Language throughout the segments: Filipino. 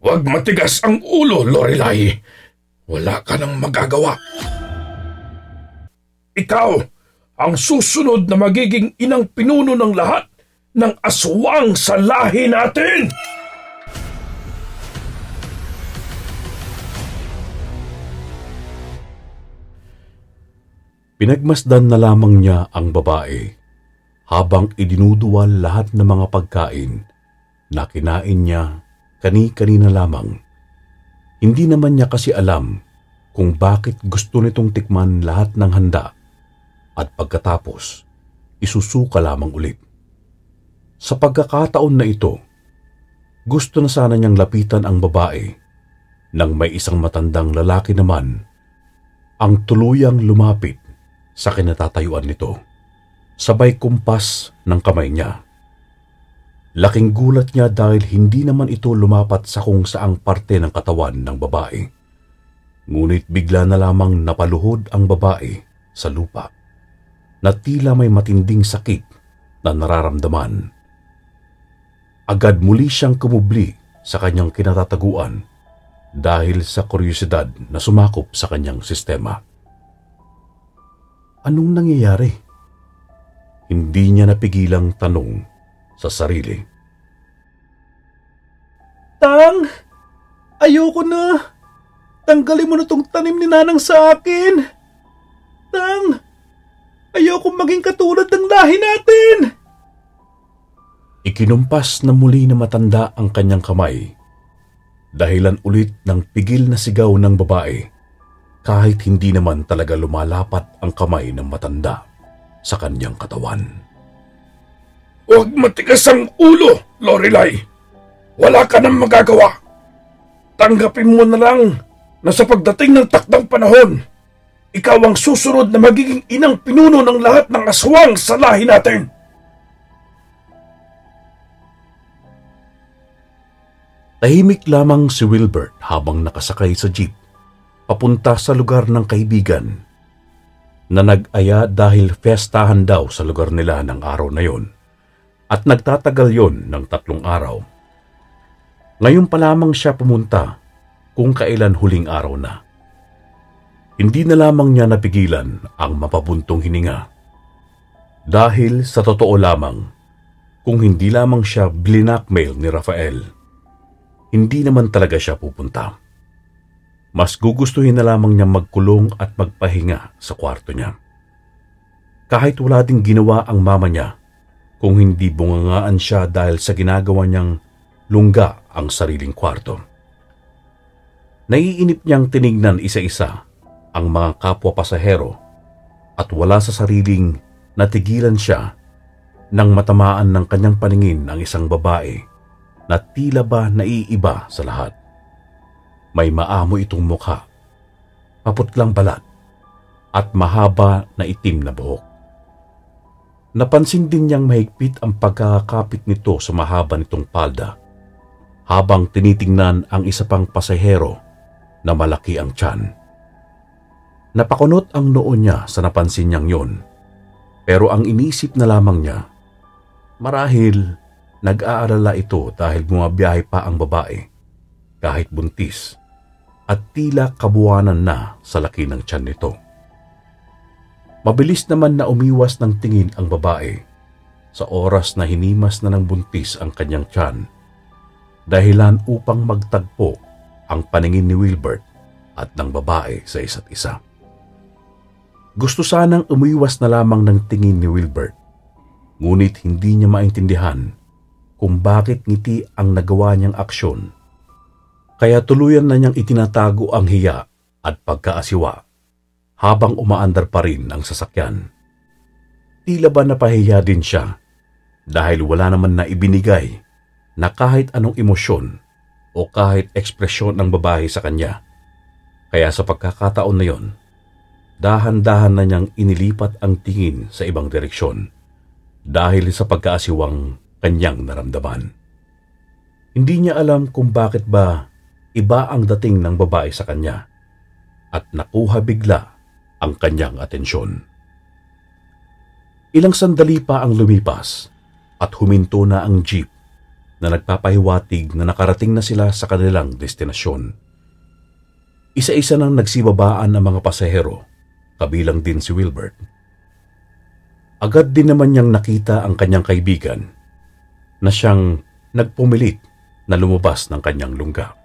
Huwag matigas ang ulo, Lorelai. Wala ka nang magagawa. Ikaw ang susunod na magiging inang pinuno ng lahat ng aswang sa lahi natin! Pinagmasdan na lamang niya ang babae habang idinuduwal lahat ng mga pagkain na kinain niya kani-kanina lamang. Hindi naman niya kasi alam kung bakit gusto nitong tikman lahat ng handa at pagkatapos isusuka lamang ulit. Sa pagkakataon na ito, gusto na sana niyang lapitan ang babae nang may isang matandang lalaki naman ang tuluyang lumapit sa kinatatayuan nito, sabay kumpas ng kamay niya. Laking gulat niya dahil hindi naman ito lumapat sa kung saang parte ng katawan ng babae. Ngunit bigla na lamang napaluhod ang babae sa lupa na tila may matinding sakit na nararamdaman. Agad muli siyang kumubli sa kanyang kinatataguan dahil sa kuryosidad na sumakop sa kanyang sistema. Anong nangyayari? Hindi niya napigilang tanong sa sarili. Tang! Ayoko na! Tanggalin mo na tong tanim ni Nanang sa akin! Tang! Ayoko maging katulad ng lahi natin! Ikinumpas na muli na matanda ang kanyang kamay, dahilan ulit ng pigil na sigaw ng babae, kahit hindi naman talaga lumalapat ang kamay ng matanda sa kanyang katawan. Huwag matigas ang ulo, Lorelai. Wala ka nang magagawa. Tanggapin mo na lang na sa pagdating ng takdang panahon, ikaw ang susunod na magiging inang pinuno ng lahat ng aswang sa lahi natin. Tahimik lamang si Wilbert habang nakasakay sa jeep papunta sa lugar ng kaibigan na nag-aya dahil festahan daw sa lugar nila ng araw na yon at nagtatagal yon ng 3 araw. Ngayon pa lamang siya pumunta kung kailan huling araw na. Hindi na lamang niya napigilan ang mapabuntong hininga dahil sa totoo lamang kung hindi lamang siya blinakmail ni Rafael, hindi naman talaga siya pupunta. Mas gugustuhin na lamang niya magkulong at magpahinga sa kwarto niya. Kahit wala ding ginawa ang mama niya, kung hindi bungangaan siya dahil sa ginagawa niyang lungga ang sariling kwarto. Naiinip niyang tinignan isa-isa ang mga kapwa pasahero at wala sa sariling natigilan siya nang matamaan ng kanyang paningin ang isang babae na tila ba naiiba sa lahat. May maamo itong mukha, maputlang balat, at mahaba na itim na buhok. Napansin din niyang mahigpit ang pagkakapit nito sa mahaba nitong palda, habang tinitingnan ang isa pang pasahero na malaki ang tiyan. Napakunot ang noo niya sa napansin niyang yon, pero ang inisip na lamang niya, marahil nag-aalala ito dahil bumabiyahe pa ang babae, kahit buntis, at tila kabuwanan na sa laki ng tiyan nito. Mabilis naman na umiwas ng tingin ang babae sa oras na hinimas na ng buntis ang kanyang tiyan, dahilan upang magtagpo ang paningin ni Wilbert at ng babae sa isa't isa. Gusto sanang umiwas na lamang ng tingin ni Wilbert, ngunit hindi niya maintindihan kung bakit ngiti ang nagawa niyang aksyon. Kaya tuluyan na niyang itinatago ang hiya at pagkaasiwa habang umaandar pa rin ang sasakyan. Tila ba napahiya din siya dahil wala naman na ibinigay na kahit anong emosyon o kahit ekspresyon ng babae sa kanya. Kaya sa pagkakataon na yon, dahan-dahan na niyang inilipat ang tingin sa ibang direksyon dahil sa pagkaasiwang kanyang naramdaman. Hindi niya alam kung bakit ba iba ang dating ng babae sa kanya at nakuha bigla ang kanyang atensyon. Ilang sandali pa ang lumipas at huminto na ang jeep na nagpapahiwatig na nakarating na sila sa kanilang destinasyon. Isa-isa nang nagsibabaan ang mga pasahero, kabilang din si Wilbert. Agad din naman niyang nakita ang kanyang kaibigan na siyang nagpumilit na lumabas ng kanyang lungga.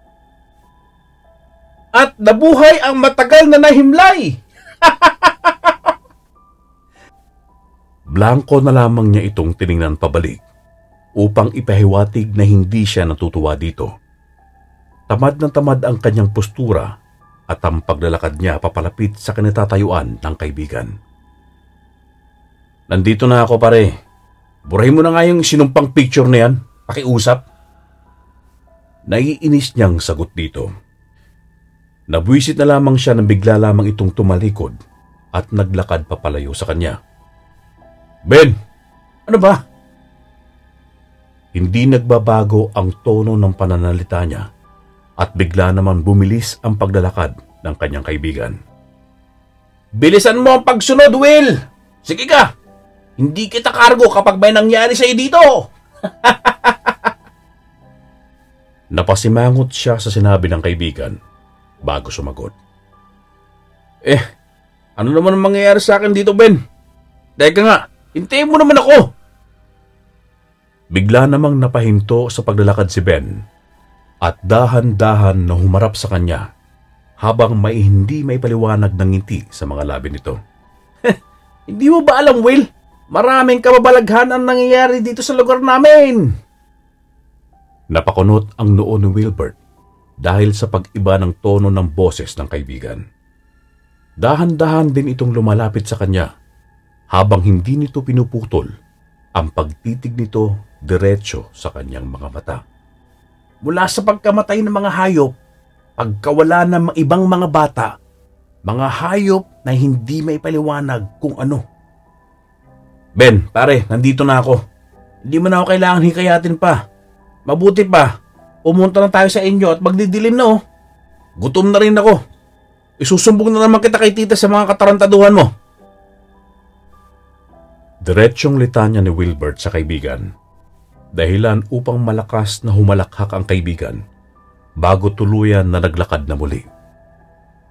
At nabuhay ang matagal na nahimlay! Blanco na lamang niya itong tiningnan pabalik upang ipahiwatig na hindi siya natutuwa dito. Tamad na tamad ang kanyang postura at ang paglalakad niya papalapit sa kinatatayuan ng kaibigan. Nandito na ako, pare. Burahin mo na nga yung sinumpang picture na yan. Pakiusap. Naiinis niyang sagot dito. Nabwisit na lamang siya nang bigla lamang itong tumalikod at naglakad papalayo sa kanya. Ben, ano ba? Hindi nagbabago ang tono ng pananalita niya at bigla naman bumilis ang paglalakad ng kanyang kaibigan. Bilisan mo ang pagsunod, Will! Sige ka! Hindi kita kargo kapag may nangyari sa'yo dito! Napasimangot siya sa sinabi ng kaibigan bago sumagot. Ano naman ang mangyayari sa akin dito, Ben? Teka nga, hintayin mo naman ako! Bigla namang napahinto sa paglalakad si Ben at dahan-dahan na humarap sa kanya habang hindi may paliwanag ng ngiti sa mga labi nito. Hindi mo ba alam, Will? Maraming kababalaghan ang nangyayari dito sa lugar namin! Napakunot ang noo ni Wilbert dahil sa pag-iba ng tono ng boses ng kaibigan. Dahan-dahan din itong lumalapit sa kanya habang hindi nito pinuputol ang pagtitig nito diretso sa kanyang mga mata. Mula sa pagkamatay ng mga hayop, pagkawala ng ibang mga bata, mga hayop na hindi may paliwanag kung ano. Ben, pare, nandito na ako. Hindi mo na ako kailangan hikayatin pa. Mabuti pa, pumunta na tayo sa inyo at magdidilim na oh. Gutom na rin ako. Isusumbong na naman kita kay tita sa mga katarantaduhan mo. Diretsyong litanya ni Wilbert sa kaibigan. Dahilan upang malakas na humalakhak ang kaibigan bago tuluyan na naglakad na muli.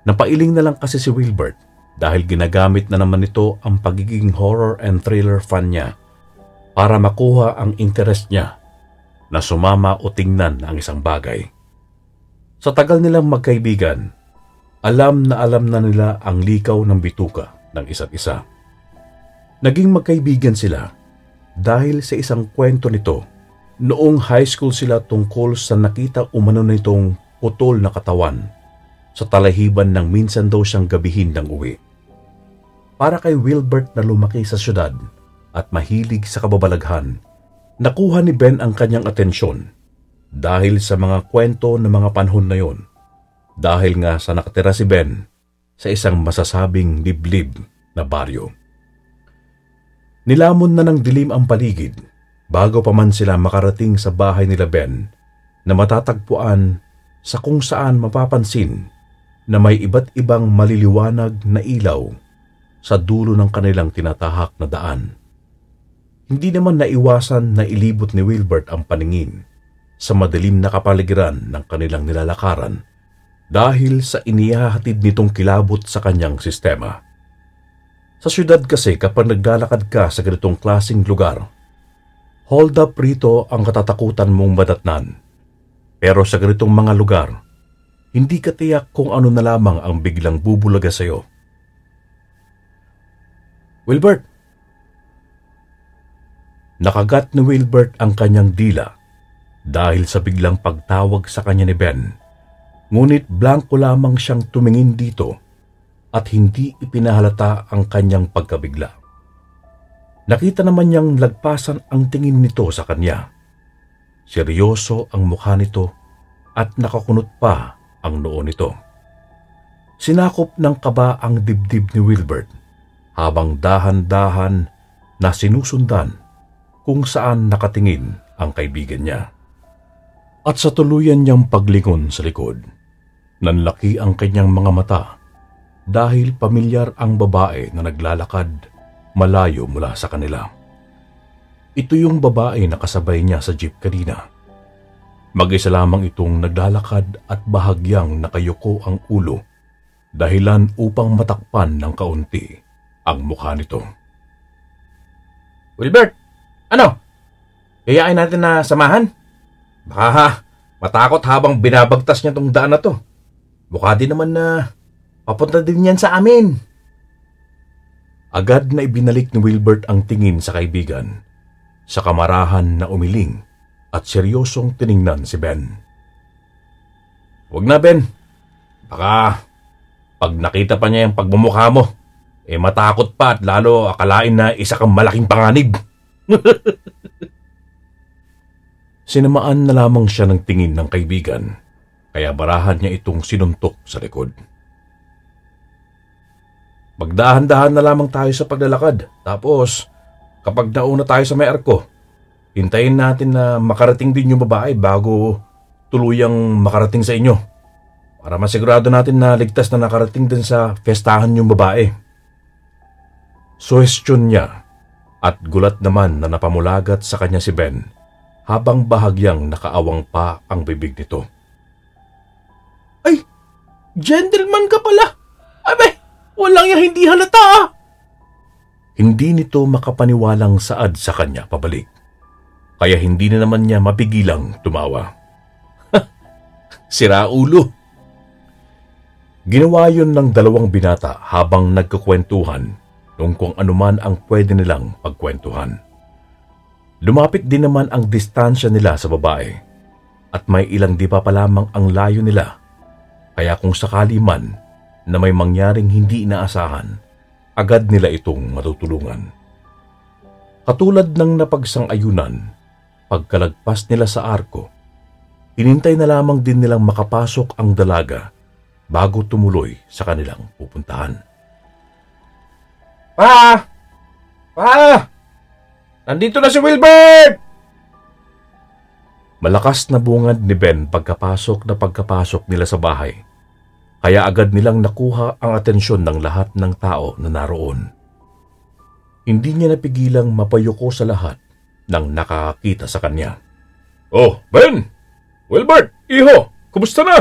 Napailing na lang kasi si Wilbert dahil ginagamit na naman nito ang pagiging horror and thriller fan niya para makuha ang interest niya na sumama o tingnan ang isang bagay. Sa tagal nilang magkaibigan, alam na nila ang likaw ng bituka ng isa't isa. Naging magkaibigan sila dahil sa isang kwento nito noong high school sila tungkol sa nakita umano nitong putol na katawan sa talahiban ng minsan daw siyang gabihin ng uwi. Para kay Wilbert na lumaki sa syudad at mahilig sa kababalaghan, nakuha ni Ben ang kanyang atensyon dahil sa mga kwento ng mga panahon na yon. Dahil nga sa nakatira si Ben sa isang masasabing liblib na baryo. Nilamon na ng dilim ang paligid bago pa man sila makarating sa bahay nila Ben na matatagpuan sa kung saan mapapansin na may iba't ibang maliliwanag na ilaw sa dulo ng kanilang tinatahak na daan. Hindi naman naiwasan na ilibot ni Wilbert ang paningin sa madilim na kapaligiran ng kanilang nilalakaran dahil sa inihahatid nitong kilabot sa kanyang sistema. Sa syudad kasi kapag naglalakad ka sa ganitong klaseng lugar, hold up rito ang katatakutan mong madatnan. Pero sa ganitong mga lugar, hindi ka tiyak kung ano na lamang ang biglang bubulaga sa iyo. Wilbert! Nakagat ni Wilbert ang kanyang dila dahil sa biglang pagtawag sa kanya ni Ben. Ngunit blanko lamang siyang tumingin dito at hindi ipinahalata ang kanyang pagkabigla. Nakita naman niyang lagpasan ang tingin nito sa kanya. Seryoso ang mukha nito at nakakunot pa ang noo nito. Sinakop ng kaba ang dibdib ni Wilbert habang dahan-dahan na sinusundan kung saan nakatingin ang kaibigan niya. At sa tuluyan niyang paglingon sa likod, nanlaki ang kanyang mga mata dahil pamilyar ang babae na naglalakad malayo mula sa kanila. Ito yung babae na kasabay niya sa jeep kanina Mag-isa lamang itong naglalakad at bahagyang nakayuko ang ulo, dahilan upang matakpan ng kaunti ang mukha nito. Wilbert, ano? Yayain natin na samahan? Baka matakot habang binabagtas niya tong daan na to. Mukha din naman na papunta din yan sa amin. Agad na ibinalik ni Wilbert ang tingin sa kaibigan, sa kamarahan na umiling at seryosong tiningnan si Ben. Huwag na, Ben. Baka pag nakita pa niya yung pagmumukha mo, matakot pa at lalo akalain na isa kang malaking panganib. Sinamaan na lamang siya ng tingin ng kaibigan, kaya barahan niya itong sinuntok sa likod. Magdahan-dahan na lamang tayo sa paglalakad. Tapos, kapag nauna tayo sa may arko, hintayin natin na makarating din yung babae bago tuluyang makarating sa inyo. Para masigurado natin na ligtas na nakarating din sa festahan yung babae. Suhestyon niya at gulat naman na napamulagat sa kanya si Ben habang bahagyang nakaawang pa ang bibig nito. Ay, gentleman ka pala! Abe, walang yung hindi halata! Hindi nito makapaniwalang saad sa kanya pabalik, kaya hindi na naman niya mapigilang tumawa. Sira ulo! Ginawa yun ng dalawang binata habang nagkukwentuhan nung kung anuman ang pwede nilang pagkwentuhan. Lumapit din naman ang distansya nila sa babae at may ilang dipa pa lamang ang layo nila, kaya kung sakali man na may mangyaring hindi inaasahan, agad nila itong matutulungan. Katulad ng napagsang-ayunan, pagkalagpas nila sa arko, hinintay na lamang din nilang makapasok ang dalaga bago tumuloy sa kanilang pupuntahan. Pa! Nandito na si Wilbert! Malakas na bungad ni Ben pagkapasok nila sa bahay, kaya agad nilang nakuha ang atensyon ng lahat ng tao na naroon. Hindi niya napigilang mapayuko sa lahat nang nakakita sa kanya. Oh, Ben! Wilbert! Iho! Kumusta na?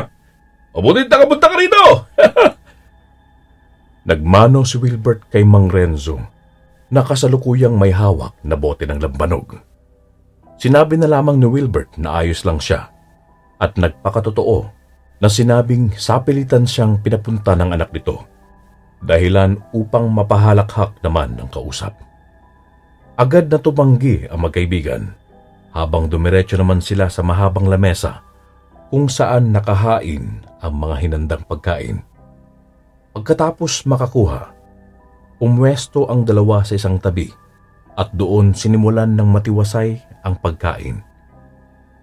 Mabuti nakapunta ka rito! Nagmano si Wilbert kay Mang Renzo na kasalukuyang may hawak na bote ng lambanog. Sinabi na lamang ni Wilbert na ayos lang siya at nagpakatotoo na sinabing sapilitan siyang pinapunta ng anak nito, dahilan upang mapahalakhak naman ng kausap. Agad na tumanggi ang magkaibigan habang dumiretso naman sila sa mahabang lamesa kung saan nakahain ang mga hinandang pagkain. Pagkatapos makakuha, umwesto ang dalawa sa isang tabi at doon sinimulan ng matiwasay ang pagkain.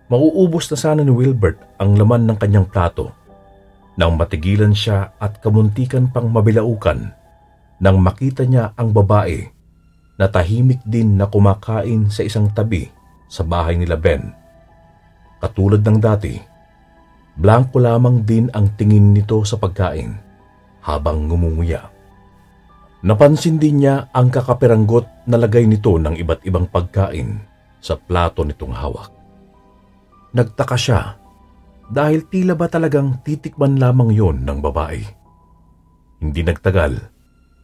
Mauubos na sana ni Wilbert ang laman ng kanyang plato nang matigilan siya at kamuntikan pang mabilaukan nang makita niya ang babae na tahimik din na kumakain sa isang tabi sa bahay nila Ben. Katulad ng dati, blanko lamang din ang tingin nito sa pagkain habang ngumunguya. Napansin din niya ang kakapiranggot na lagay nito ng iba't ibang pagkain sa plato nitong hawak. Nagtaka siya dahil tila ba talagang titikman lamang yon ng babae. Hindi nagtagal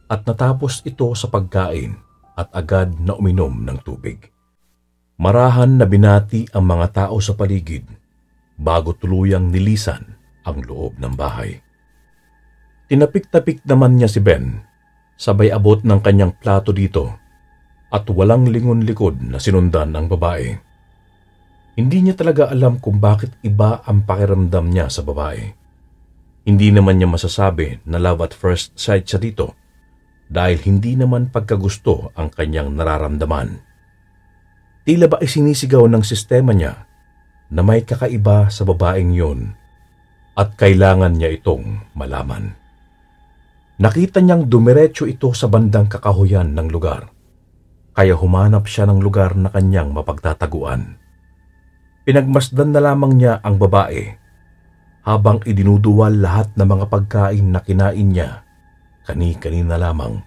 at natapos ito sa pagkain at agad na uminom ng tubig. Marahan na binati ang mga tao sa paligid bago tuluyang nilisan ang loob ng bahay. Tinapik-tapik naman niya si Ben, sabay abot ng kanyang plato dito at walang lingon-likod na sinundan ang babae. Hindi niya talaga alam kung bakit iba ang pakiramdam niya sa babae. Hindi naman niya masasabi na love at first sight siya dito dahil hindi naman pagkagusto ang kanyang nararamdaman. Tila ba isinisigaw ng sistema niya na may kakaiba sa babaeng yun at kailangan niya itong malaman. Nakita niyang dumiretso ito sa bandang kakahuyan ng lugar, kaya humanap siya ng lugar na kanyang mapagtataguan. Pinagmasdan na lamang niya ang babae habang idinuduwal lahat ng mga pagkain na kinain niya kani-kanina lamang.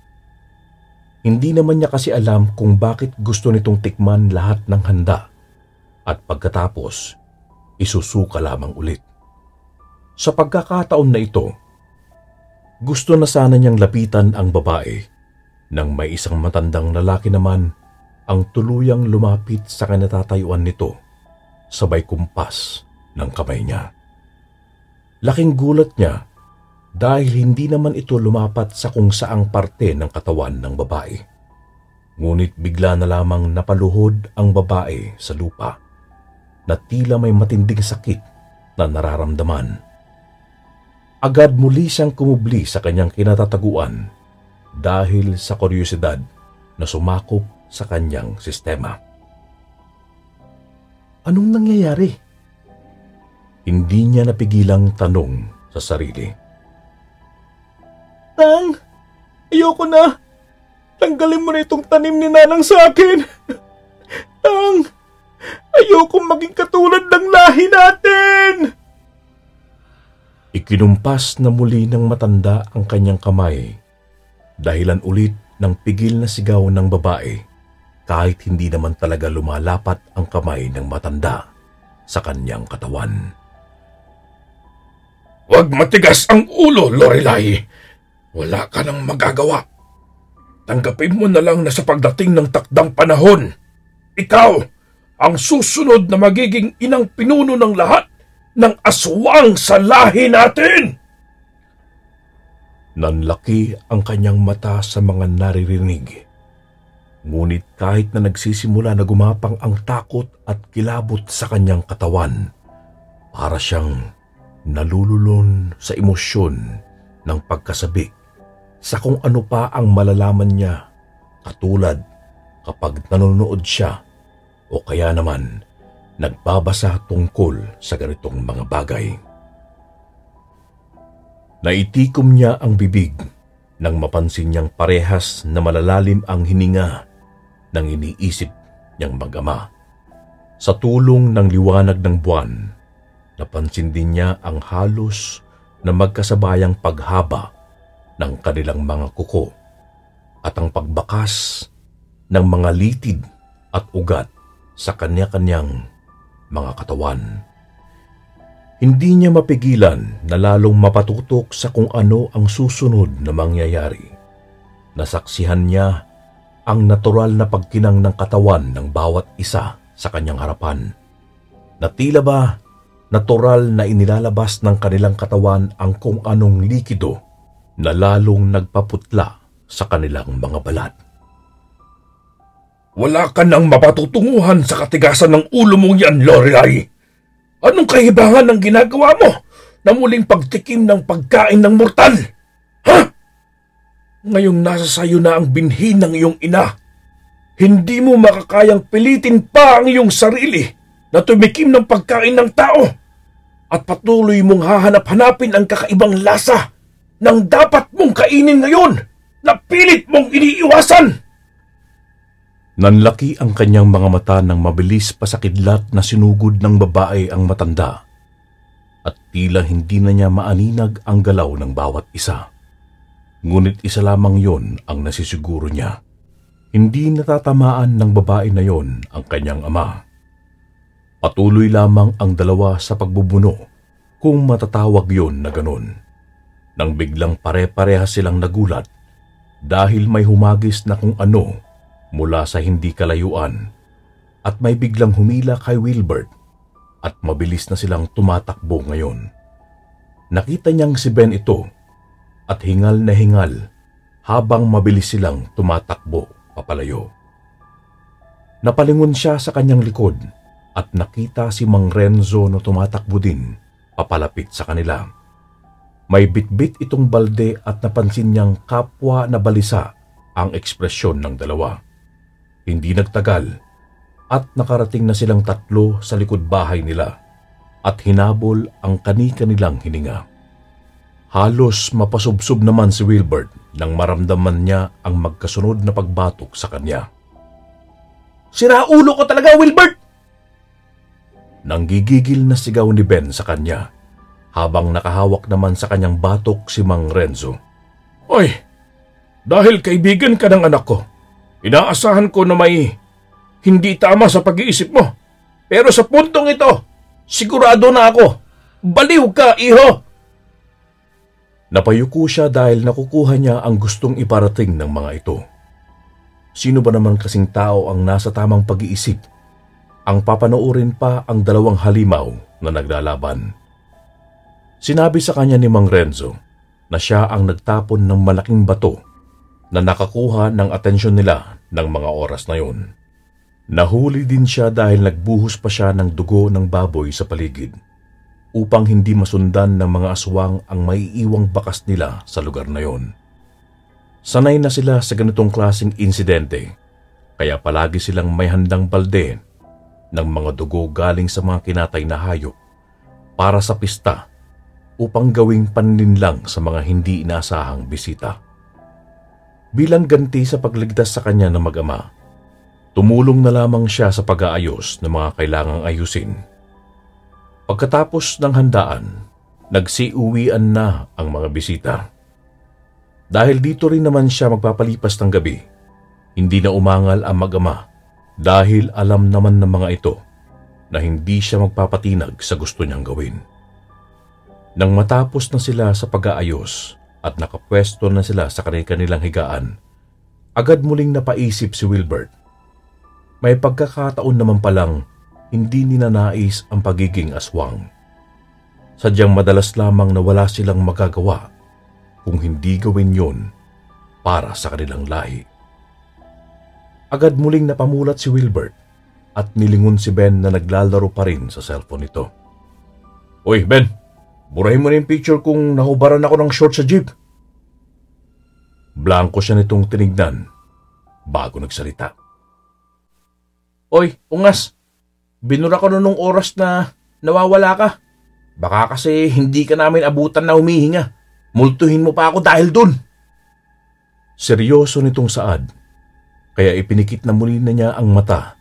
Hindi naman niya kasi alam kung bakit gusto nitong tikman lahat ng handa at pagkatapos, isusuka lamang ulit. Sa pagkakataon na ito, gusto na sana niyang lapitan ang babae nang may isang matandang lalaki naman ang tuluyang lumapit sa kinatatayuan nito, sabay kumpas ng kamay niya. Laking gulat niya dahil hindi naman ito lumapat sa kung saang parte ng katawan ng babae. Ngunit bigla na lamang napaluhod ang babae sa lupa na tila may matinding sakit na nararamdaman. Agad muli siyang kumubli sa kanyang kinatataguan dahil sa kuryosidad na sumakop sa kanyang sistema. Anong nangyayari? Hindi niya napigilang tanong sa sarili. Tang, ayoko na. Tanggalin mo na itong tanim ni Nanang sa akin. Tang, ayoko maging katulad ng lahi natin. Ikinumpas na muli ng matanda ang kanyang kamay, dahilan ulit ng pigil na sigaw ng babae kahit hindi naman talaga lumalapat ang kamay ng matanda sa kanyang katawan. Huwag matigas ang ulo, Lorelai. Wala ka nang magagawa. Tanggapin mo na lang na sa pagdating ng takdang panahon, ikaw ang susunod na magiging inang pinuno ng lahat ng aswang sa lahi natin. Nanlaki ang kanyang mata sa mga naririnig. Ngunit kahit na nagsisimula na gumapang ang takot at kilabot sa kanyang katawan, para siyang nalululon sa emosyon ng pagkasabik sa kung ano pa ang malalaman niya, katulad kapag nanonood siya o kaya naman nagbabasa tungkol sa ganitong mga bagay. Naitikom niya ang bibig nang mapansin niyang parehas na malalalim ang hininga ng iniisip niyang mag-ama. Sa tulong ng liwanag ng buwan, napansin din niya ang halos na magkasabayang paghaba ng kanilang mga kuko at ang pagbakas ng mga litid at ugat sa kanya-kanyang mga katawan. Hindi niya mapigilan na lalong mapatutok sa kung ano ang susunod na mangyayari. Nasaksihan niya ang natural na pagkinang ng katawan ng bawat isa sa kanyang harapan. Na tila ba natural na inilalabas ng kanilang katawan ang kung anong likido na lalong nagpaputla sa kanilang mga balat. Wala ka nang mapatutunguhan sa katigasan ng ulo mong yan, Lorelai. Anong kahibangan ang ginagawa mo na muling pagtikim ng pagkain ng mortal? Ha? Ngayong nasa sayo na ang binhi ng iyong ina, hindi mo makakayang pilitin pa ang iyong sarili na tumikim ng pagkain ng tao at patuloy mong hahanap-hanapin ang kakaibang lasa ng dapat mong kainin ngayon na pilit mong iniiwasan. Nanlaki ang kanyang mga mata nang mabilis pa sa kidlat na sinugod ng babae ang matanda at tila hindi na niya maaninag ang galaw ng bawat isa. Ngunit isa lamang yon ang nasisiguro niya. Hindi natatamaan ng babae na yon ang kanyang ama. Patuloy lamang ang dalawa sa pagbubuno kung matatawag yon na ganon. Nang biglang pare-parehas silang nagulat dahil may humagis na kung ano mula sa hindi kalayuan at may biglang humila kay Wilbert at mabilis na silang tumatakbo ngayon. Nakita niyang si Ben ito at hingal na hingal habang mabilis silang tumatakbo papalayo. Napalingon siya sa kanyang likod at nakita si Mang Renzo na tumatakbo din papalapit sa kanila. May bitbit itong balde at napansin niyang kapwa na balisa ang ekspresyon ng dalawa. Hindi nagtagal at nakarating na silang tatlo sa likod bahay nila at hinabol ang kani-kanilang hininga. Halos mapasubsob naman si Wilbert nang maramdaman niya ang magkasunod na pagbatok sa kanya. Sira ulo ko talaga, Wilbert! Nanggigigil na sigaw ni Ben sa kanya habang nakahawak naman sa kanyang batok si Mang Renzo. Oy, dahil kaibigan ka ng anak ko, inaasahan ko na may hindi tama sa pag-iisip mo. Pero sa puntong ito, Sigurado na ako. Baliw ka, iho! Napayuko siya dahil nakukuha niya ang gustong iparating ng mga ito. Sino ba naman kasing tao ang nasa tamang pag-iisip ang papanoorin pa ang dalawang halimaw na naglalaban? Sinabi sa kanya ni Mang Renzo na siya ang nagtapon ng malaking bato na nakakuha ng atensyon nila ng mga oras na yun. Nahuli din siya dahil nagbuhos pa siya ng dugo ng baboy sa paligid upang hindi masundan ng mga aswang ang maiiwang bakas nila sa lugar na yon. Sanay na sila sa ganitong klaseng insidente, kaya palagi silang may handang balde ng mga dugo galing sa mga kinatay na hayop para sa pista upang gawing panlinlang sa mga hindi inaasahang bisita. Bilang ganti sa pagligtas sa kanya ng mag-ama, tumulong na lamang siya sa pag-aayos ng mga kailangang ayusin. Pagkatapos ng handaan, nagsiuwian na ang mga bisita. Dahil dito rin naman siya magpapalipas ng gabi, hindi na umangal ang mag-ama dahil alam naman ng mga ito na hindi siya magpapatinag sa gusto niyang gawin. Nang matapos na sila sa pag-aayos at nakapwesto na sila sa kanilang higaan, agad muling napaisip si Wilbert. May pagkakataon naman palang hindi ninanais ang pagiging aswang. Sadyang madalas lamang na wala silang magagawa kung hindi gawin yon para sa kanilang lahi. Agad muling napamulat si Wilbert at nilingon si Ben na naglalaro pa rin sa cellphone nito. Uy, Ben! Burahin mo na yung picture kung nahubaran ako ng short sa jeep. Blanko siya nitong tinignan bago nagsalita. Oy, ungas! Binura ko nung oras na nawawala ka. Baka kasi hindi ka namin abutan na humihinga. Multuhin mo pa ako dahil dun. Seryoso nitong Saad, kaya ipinikit na muli na niya ang mata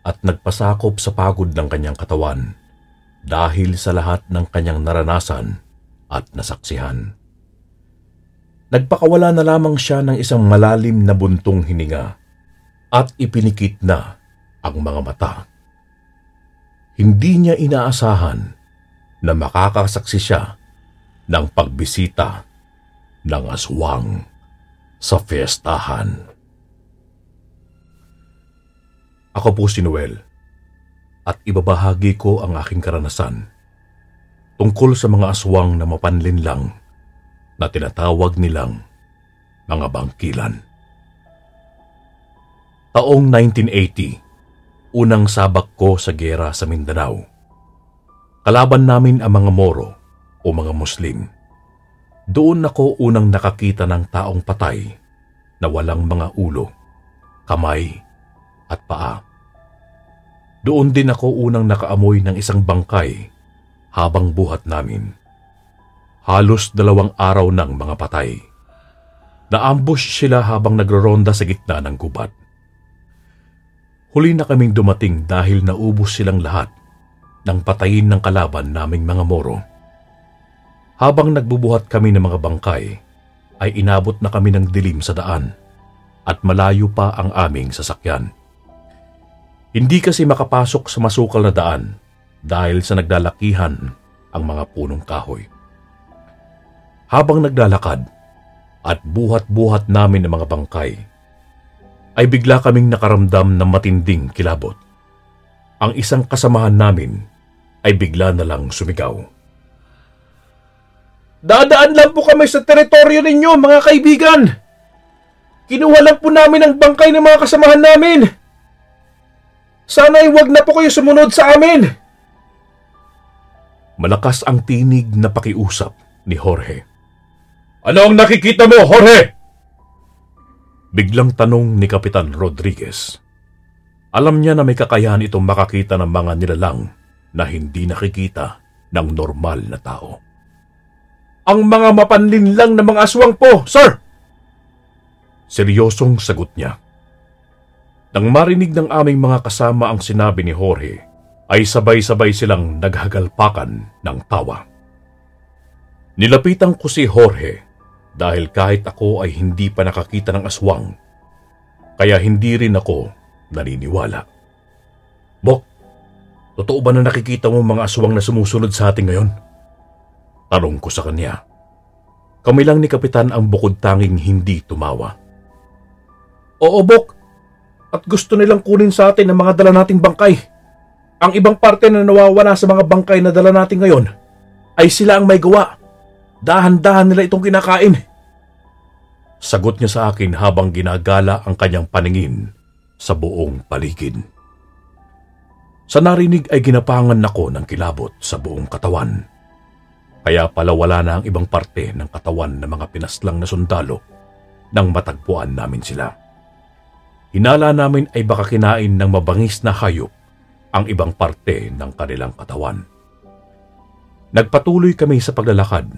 at nagpasakop sa pagod ng kanyang katawan dahil sa lahat ng kanyang naranasan at nasaksihan. Nagpakawala na lamang siya ng isang malalim na buntong hininga at ipinikit na ang mga mata. Hindi niya inaasahan na makakasaksi siya ng pagbisita ng aswang sa fiestahan. Ako po si Noel at ibabahagi ko ang aking karanasan tungkol sa mga aswang na mapanlinlang na tinatawag nilang mga bangkilan. Taong 1980, unang sabak ko sa giyera sa Mindanao. Kalaban namin ang mga Moro o mga Muslim. Doon ako unang nakakita ng taong patay na walang mga ulo, kamay at paa. Doon din ako unang nakaamoy ng isang bangkay habang buhat namin. Halos 2 araw ng mga patay. Naambush sila habang nagroronda sa gitna ng gubat. Huli na kaming dumating dahil naubos silang lahat nang patayin ng kalaban naming mga Moro. Habang nagbubuhat kami ng mga bangkay, ay inabot na kami ng dilim sa daan at malayo pa ang aming sasakyan. Hindi kasi makapasok sa masukal na daan dahil sa naglalakihan ang mga punong kahoy. Habang naglalakad at buhat-buhat namin ang mga bangkay, ay bigla kaming nakaramdam ng matinding kilabot. Ang isang kasamahan namin ay bigla na lang sumigaw. Dadaan lang po kami sa teritoryo ninyo, mga kaibigan. Kinuha lang po namin ang bangkay ng mga kasamahan namin. Sana'y wag na po kayo sumunod sa amin. Malakas ang tinig na pakiusap ni Jorge. Ano ang nakikita mo, Jorge? Biglang tanong ni Kapitan Rodriguez. Alam niya na may kakayahan itong makakita ng mga nilalang na hindi nakikita ng normal na tao. Ang mga mapanlinlang na mga aswang po, sir! Seryosong sagot niya. Nang marinig ng aming mga kasama ang sinabi ni Jorge, ay sabay-sabay silang naghagalpakan ng tawa. Nilapitan ko si Jorge dahil kahit ako ay hindi pa nakakita ng aswang, kaya hindi rin ako naniniwala. Bok, Totoo ba na nakikita mo mga aswang na sumusunod sa atin ngayon? Tanong ko sa kanya. Kami lang ni Kapitan ang bukod tanging hindi tumawa. Oo, Bok. At gusto nilang kunin sa atin ang mga dala nating bangkay. Ang ibang parte na nawawala sa mga bangkay na dala natin ngayon ay sila ang may gawa. Dahan-dahan nila itong kinakain. Sagot niya sa akin habang ginagala ang kanyang paningin sa buong paligid. Sa narinig ay ginapangan ako ng kilabot sa buong katawan. Kaya pala wala na ang ibang parte ng katawan ng mga pinaslang na sundalo nang matagpuan namin sila. Hinala namin ay baka kinain ng mabangis na hayop ang ibang parte ng kanilang katawan. Nagpatuloy kami sa paglalakad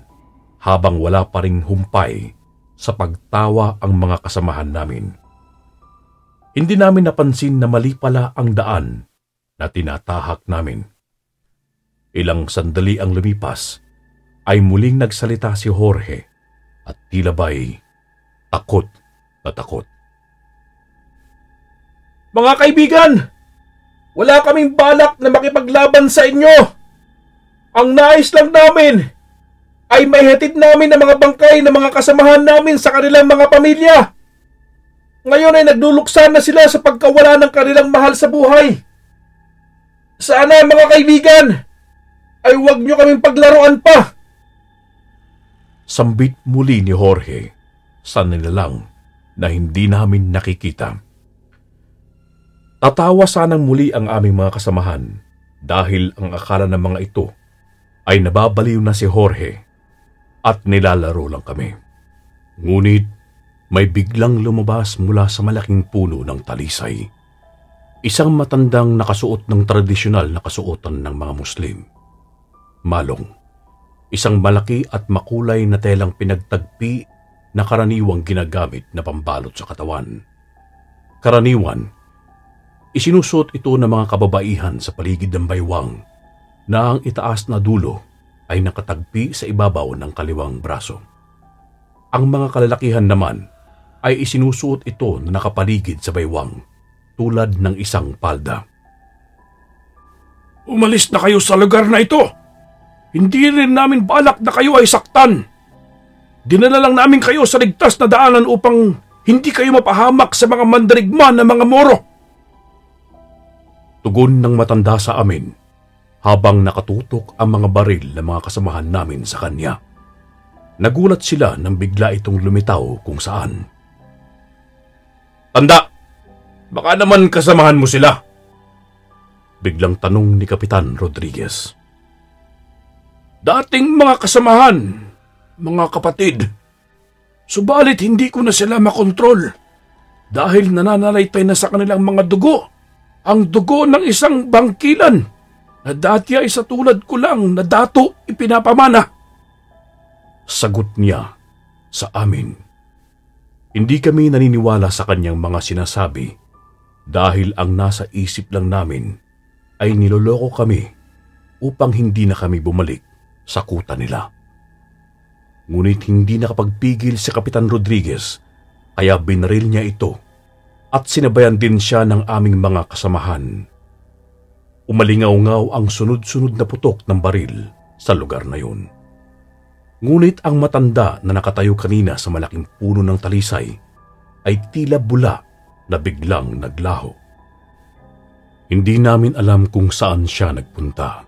habang wala pa ring humpay sa pagtawa ang mga kasamahan namin. Hindi namin napansin na mali pala ang daan na tinatahak namin. Ilang sandali ang lumipas ay muling nagsalita si Jorge at tila ba'y takot na takot. Mga kaibigan, wala kaming balak na makipaglaban sa inyo. Ang nais lang namin ay maihatid namin ang mga bangkay ng mga kasamahan namin sa kanilang mga pamilya. Ngayon ay nagduluksa na sila sa pagkawala ng kanilang mahal sa buhay. Sana mga kaibigan ay huwag nyo kaming paglaruan pa. Sambit muli ni Jorge sa nilalang na hindi namin nakikita. Tatawa sanang muli ang aming mga kasamahan dahil ang akala ng mga ito ay nababaliw na si Jorge at nilalaro lang kami. Ngunit may biglang lumabas mula sa malaking puno ng talisay. Isang matandang nakasuot ng tradisyonal na kasuotan ng mga Muslim. Malong, isang malaki at makulay na telang pinagtagpi na karaniwang ginagamit na pambalot sa katawan. Karaniwan, isinusuot ito ng mga kababaihan sa paligid ng baywang na ang itaas na dulo ay nakatagpi sa ibabaw ng kaliwang braso. Ang mga kalalakihan naman ay isinusuot ito na nakapaligid sa baywang tulad ng isang palda. Umalis na kayo sa lugar na ito. Hindi rin namin balak na kayo ay saktan. Dinala lang namin kayo sa ligtas na daanan upang hindi kayo mapahamak sa mga mandirigma ng mga Moro. Tugon ng matanda sa amin habang nakatutok ang mga baril ng mga kasamahan namin sa kanya. Nagulat sila nang bigla itong lumitaw kung saan. Tanda! Baka naman kasamahan mo sila. Biglang tanong ni Kapitan Rodriguez. Dating mga kasamahan, mga kapatid. Subalit hindi ko na sila makontrol dahil nananalaytay na sa kanilang mga dugo ang dugo ng isang bangkilan na dati ay sa tulad ko lang na dato ipinapamana. Sagot niya sa amin. Hindi kami naniniwala sa kanyang mga sinasabi dahil ang nasa isip lang namin ay niloloko kami upang hindi na kami bumalik sa kuta nila. Ngunit hindi nakapagpigil si Kapitan Rodriguez kaya binaril niya ito at sinabayan din siya ng aming mga kasamahan. Umalingaw-ngaw ang sunod-sunod na putok ng baril sa lugar na yun. Ngunit ang matanda na nakatayo kanina sa malaking puno ng talisay ay tila bula na biglang naglaho. Hindi namin alam kung saan siya nagpunta.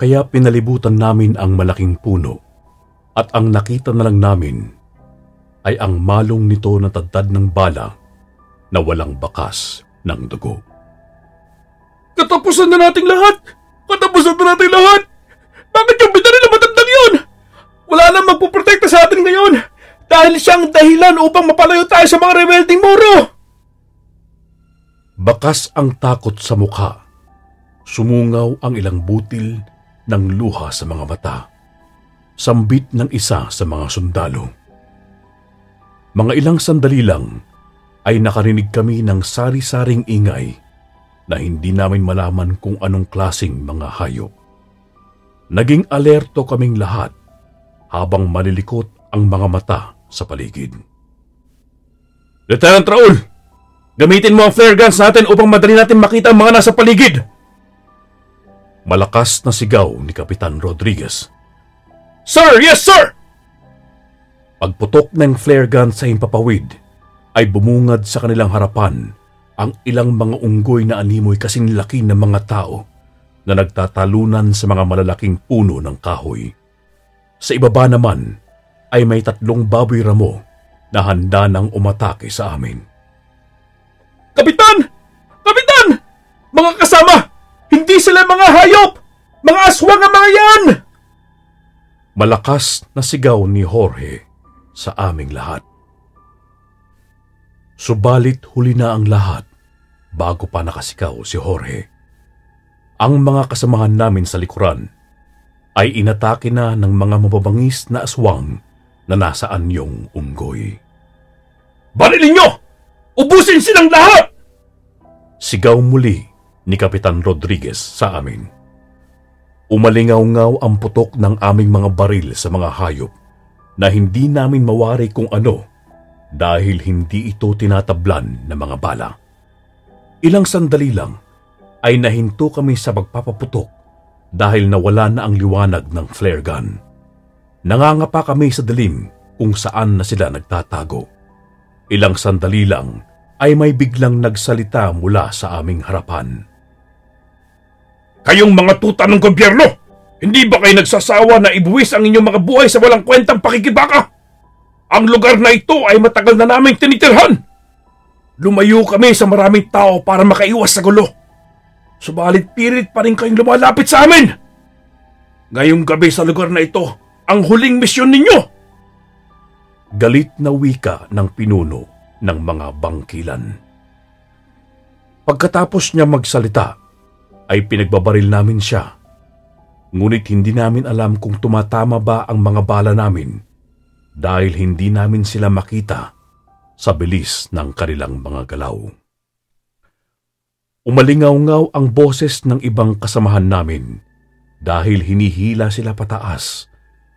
Kaya pinalibutan namin ang malaking puno at ang nakita na lang namin ay ang malong nito na tadtad ng bala na walang bakas ng dugo. Katapusan na nating lahat! Katapusan na nating lahat! Bakit yung binaril na matandang yun? Wala nang magpuprotekta sa atin ngayon dahil siyang dahilan upang mapalayo tayo sa mga rebelding Moro! Bakas ang takot sa mukha. Sumungaw ang ilang butil ng luha sa mga mata. Sambit ng isa sa mga sundalo. Mga ilang sandali lang ay nakarinig kami ng sari-saring ingay na hindi namin malaman kung anong klasing mga hayop. Naging alerto kaming lahat habang malilikot ang mga mata sa paligid. Lieutenant Raul! Gamitin mo ang flare guns natin upang madali natin makita ang mga nasa paligid! Malakas na sigaw ni Kapitan Rodriguez. Sir! Yes, sir! Pagputok ng flare gun sa himpapawid, ay bumungad sa kanilang harapan ang ilang mga unggoy na animoy kasing laki ng mga tao na nagtatalunan sa mga malalaking puno ng kahoy. Sa ibaba naman ay may 3 baboy ramo na handa nang umatake sa amin. Kapitan! Kapitan! Mga kasama! Hindi sila mga hayop! Mga aswang ang mga yan! Malakas na sigaw ni Jorge sa aming lahat. Subalit huli na ang lahat bago pa nakasigaw si Jorge. Ang mga kasamahan namin sa likuran ay inatake na ng mga mababangis na aswang na nasa anyong unggoy. Barilin nyo! Ubusin silang lahat! Sigaw muli ni Kapitan Rodriguez sa amin. Umalingaw-ngaw ang putok ng aming mga baril sa mga hayop na hindi namin mawari kung ano dahil hindi ito tinatablan ng mga bala. Ilang sandali lang ay nahinto kami sa pagpapaputok dahil nawala na ang liwanag ng flare gun. Nangangapa kami sa dilim kung saan na sila nagtatago. Ilang sandali lang ay may biglang nagsalita mula sa aming harapan. Kayong mga tuta ng gobyerno! Hindi ba kayo nagsasawa na ibuwis ang inyong mga buhay sa walang kwentang pakikibaka? Ang lugar na ito ay matagal na naming tinitirhan. Lumayo kami sa maraming tao para makaiwas sa gulo. Subalit pilit pa rin kayong lumalapit sa amin. Ngayong gabi sa lugar na ito, ang huling misyon ninyo. Galit na wika ng pinuno ng mga bangkilan. Pagkatapos niya magsalita, ay pinagbabaril namin siya. Ngunit hindi namin alam kung tumatama ba ang mga bala namin dahil hindi namin sila makita sa bilis ng kanilang mga galaw. Umalingaw-ngaw ang boses ng ibang kasamahan namin dahil hinihila sila pataas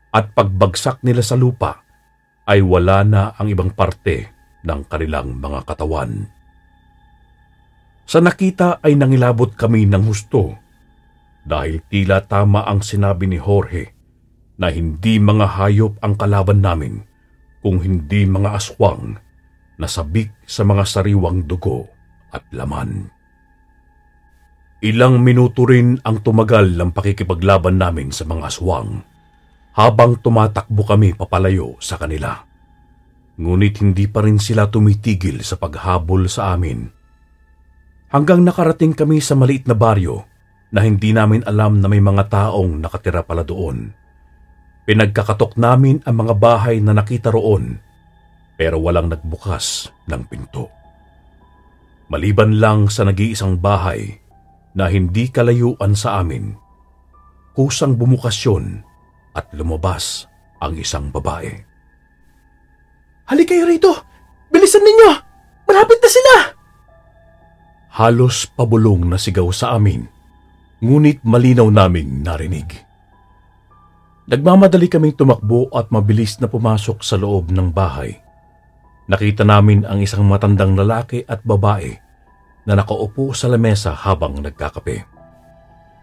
at pagbagsak nila sa lupa ay wala na ang ibang parte ng kanilang mga katawan. Sa nakita ay nangilabot kami ng husto dahil tila tama ang sinabi ni Jorge na hindi mga hayop ang kalaban namin kung hindi mga aswang na sabik sa mga sariwang dugo at laman. Ilang minuto rin ang tumagal ng pakikipaglaban namin sa mga aswang habang tumatakbo kami papalayo sa kanila. Ngunit hindi pa rin sila tumitigil sa paghabol sa amin. Hanggang nakarating kami sa maliit na baryo na hindi namin alam na may mga taong nakatira pala doon. Pinagkakatok namin ang mga bahay na nakita roon pero walang nagbukas ng pinto. Maliban lang sa nag-iisang bahay na hindi kalayuan sa amin, kusang bumukas yun at lumabas ang isang babae. Halika kayo rito! Bilisan ninyo! Malapit na sila! Halos pabulong na sigaw sa amin, ngunit malinaw naming narinig. Nagmamadali kaming tumakbo at mabilis na pumasok sa loob ng bahay. Nakita namin ang isang matandang lalaki at babae na nakaupo sa lamesa habang nagkakape.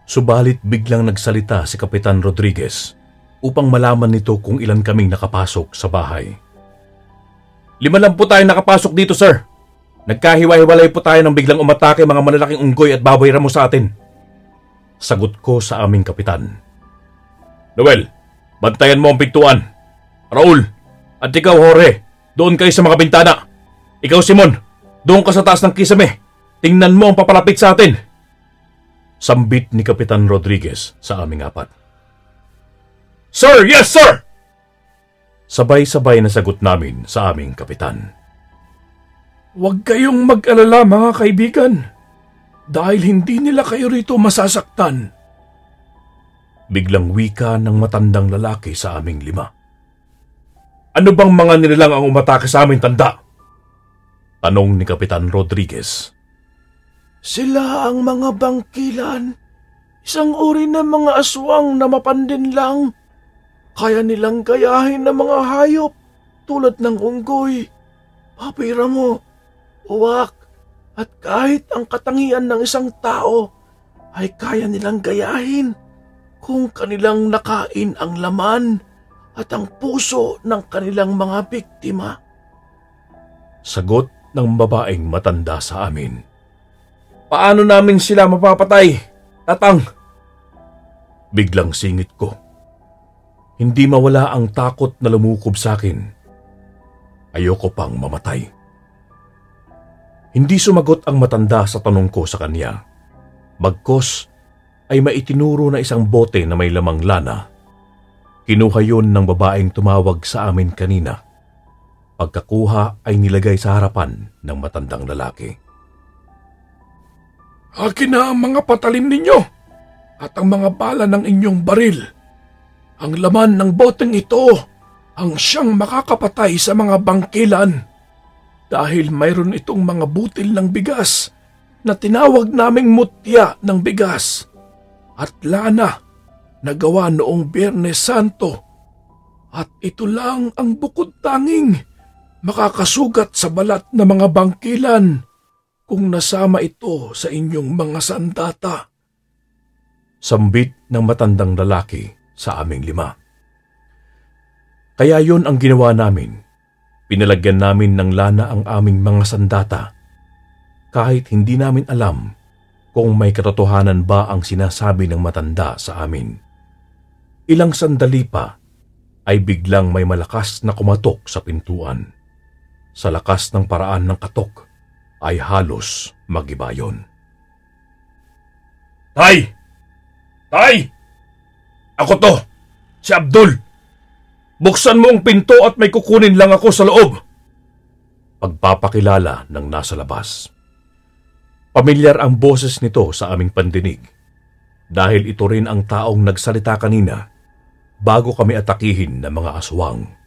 Subalit biglang nagsalita si Kapitan Rodriguez upang malaman nito kung ilan kaming nakapasok sa bahay. 5 lang po tayo nakapasok dito, sir. Nagkahiwa-hiwalay po tayo nang biglang umatake mga malalaking unggoy at baboy ramo sa atin. Sagot ko sa aming kapitan. Noel, bantayan mo ang pintuan. Raul, at ikaw, Jorge, doon kayo sa mga bintana. Ikaw, Simon, doon ka sa taas ng kisame. Tingnan mo ang papalapit sa atin. Sambit ni Kapitan Rodriguez sa aming 4. Sir! Yes, sir! Sabay-sabay na sagot namin sa aming kapitan. Huwag kayong mag-alala mga kaibigan dahil hindi nila kayo rito masasaktan. Biglang wika ng matandang lalaki sa aming 5. Ano bang mga nilalang ang umatake sa aming tanda? Tanong ni Kapitan Rodriguez. Sila ang mga bangkilan. Isang uri ng mga aswang na mapandin lang. Kaya nilang gayahin ng mga hayop tulad ng unggoy, baboy ramo, uwak, at kahit ang katangian ng isang tao. ay kaya nilang gayahin kung kanilang nakain ang laman at ang puso ng kanilang mga biktima. Sagot ng babaeng matanda sa amin. Paano namin sila mapapatay, Tatang? Biglang singit ko. Hindi mawala ang takot na lumukob sa akin. Ayoko pang mamatay. Hindi sumagot ang matanda sa tanong ko sa kanya. Bagkos ay maitinuro na isang bote na may lamang lana. Kinuha yun ng babaeng tumawag sa amin kanina. Pagkakuha ay nilagay sa harapan ng matandang lalaki. Akin na ang mga patalim ninyo at ang mga bala ng inyong baril. Ang laman ng boteng ito ang siyang makakapatay sa mga bangkilan dahil mayroon itong mga butil ng bigas na tinawag naming mutya ng bigas at lana na gawa noong Biyernes Santo at ito lang ang bukod tanging makakasugat sa balat ng mga bangkilan kung nasama ito sa inyong mga sandata. Sambit ng matandang lalaki sa aming 5. Kaya yon ang ginawa namin. Pinalagyan namin ng lana ang aming mga sandata. Kahit hindi namin alam kung may katotohanan ba ang sinasabi ng matanda sa amin. Ilang sandali pa ay biglang may malakas na kumatok sa pintuan. Sa lakas ng paraan ng katok ay halos mag-iba yun. Tay! Tay! Ako to! Si Abdul! Buksan mo ang pinto at may kukunin lang ako sa loob! Pagpapakilala ng nasa labas. Pamilyar ang boses nito sa aming pandinig dahil ito rin ang taong nagsalita kanina bago kami atakihin ng mga aswang.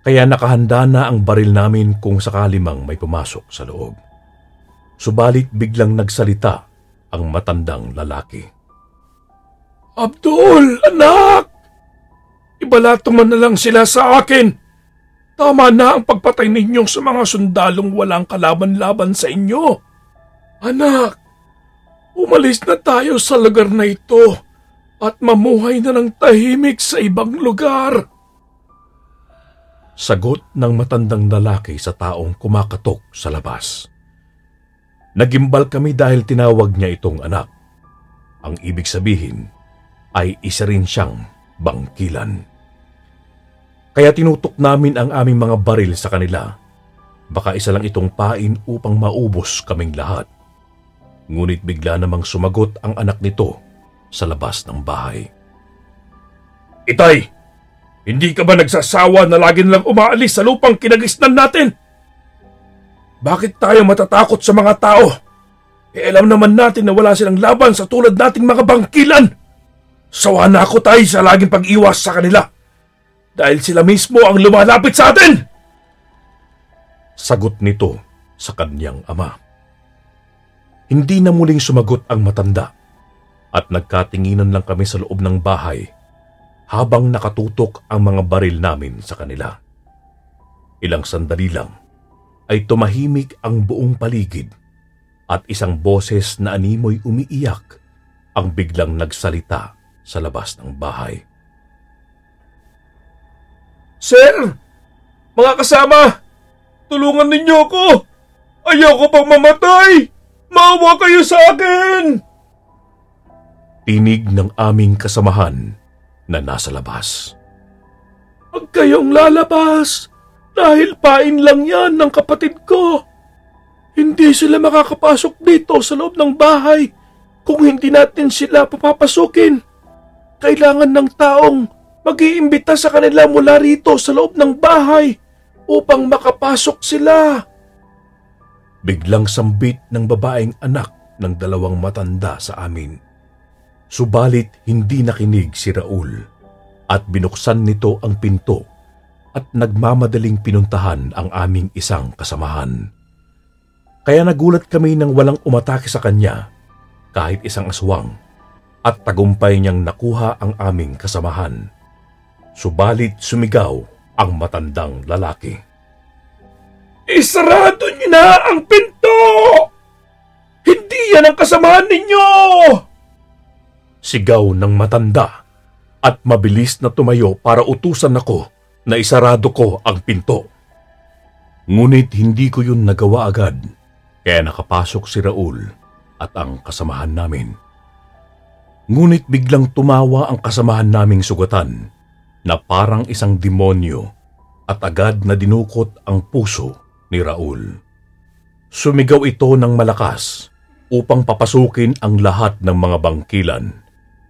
Kaya nakahanda na ang baril namin kung sakali mang may pumasok sa loob. Subalit biglang nagsalita ang matandang lalaki. Abdul, anak! Ibalato man na lang sila sa akin. Tama na ang pagpatay ninyo sa mga sundalong walang kalaban-laban sa inyo. Anak, umalis na tayo sa lugar na ito at mamuhay na ng tahimik sa ibang lugar. Sagot ng matandang lalaki sa taong kumakatok sa labas. Nagimbal kami dahil tinawag niya itong anak. Ang ibig sabihin ay isa rin siyang bangkilan. Kaya tinutok namin ang aming mga baril sa kanila. Baka isa lang itong pain upang maubos kaming lahat. Ngunit bigla namang sumagot ang anak nito sa labas ng bahay. Itay! Hindi ka ba nagsasawa na lagi lang umaalis sa lupang kinagisnan natin? Bakit tayo matatakot sa mga tao? Alam naman natin na wala silang laban sa tulad nating mga bangkilan. Sawa na ako tayo sa laging pag-iwas sa kanila. Dahil sila mismo ang lumalapit sa atin! Sagot nito sa kanyang ama. Hindi na muling sumagot ang matanda at nagkatinginan lang kami sa loob ng bahay habang nakatutok ang mga baril namin sa kanila. Ilang sandali lang ay tumahimik ang buong paligid at isang boses na animoy umiiyak ang biglang nagsalita sa labas ng bahay. Sir! Mga kasama! Tulungan ninyo ako! Ayoko pang mamatay! Maawa kayo sa akin! Tinig ng aming kasamahan na nasa labas. Huwag kayong lalabas dahil pain lang yan ng kapatid ko. Hindi sila makakapasok dito sa loob ng bahay kung hindi natin sila papapasukin. Kailangan ng taong mag-iimbita sa kanila mula rito sa loob ng bahay upang makapasok sila. Biglang sambit ng babaeng anak ng 2 matanda sa amin. Subalit hindi nakinig si Raul at binuksan nito ang pinto at nagmamadaling pinuntahan ang aming isang kasamahan. Kaya nagulat kami nang walang umatake sa kanya kahit isang aswang at tagumpay niyang nakuha ang aming kasamahan. Subalit sumigaw ang matandang lalaki. Isarado niyo na ang pinto! Hindi yan ang kasamahan ninyo! Sigaw ng matanda at mabilis na tumayo para utusan ako na isarado ko ang pinto. Ngunit hindi ko yun nagawa agad, kaya nakapasok si Raul at ang kasamahan namin. Ngunit biglang tumawa ang kasamahan naming sugatan na parang isang demonyo at agad na dinukot ang puso ni Raul. Sumigaw ito ng malakas upang papasukin ang lahat ng mga bangkilan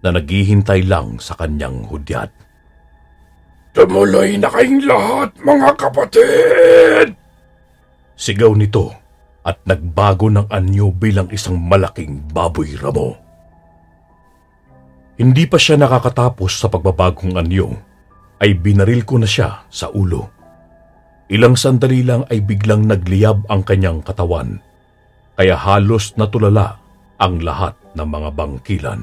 na naghihintay lang sa kanyang hudyat. Tumuloy na kayong lahat, mga kapatid! Sigaw nito at nagbago ng anyo bilang isang malaking baboy ramo. Hindi pa siya nakakatapos sa pagbabagong anyo, ay binaril ko na siya sa ulo. Ilang sandali lang ay biglang nagliyab ang kanyang katawan, kaya halos natulala ang lahat ng mga bangkilan.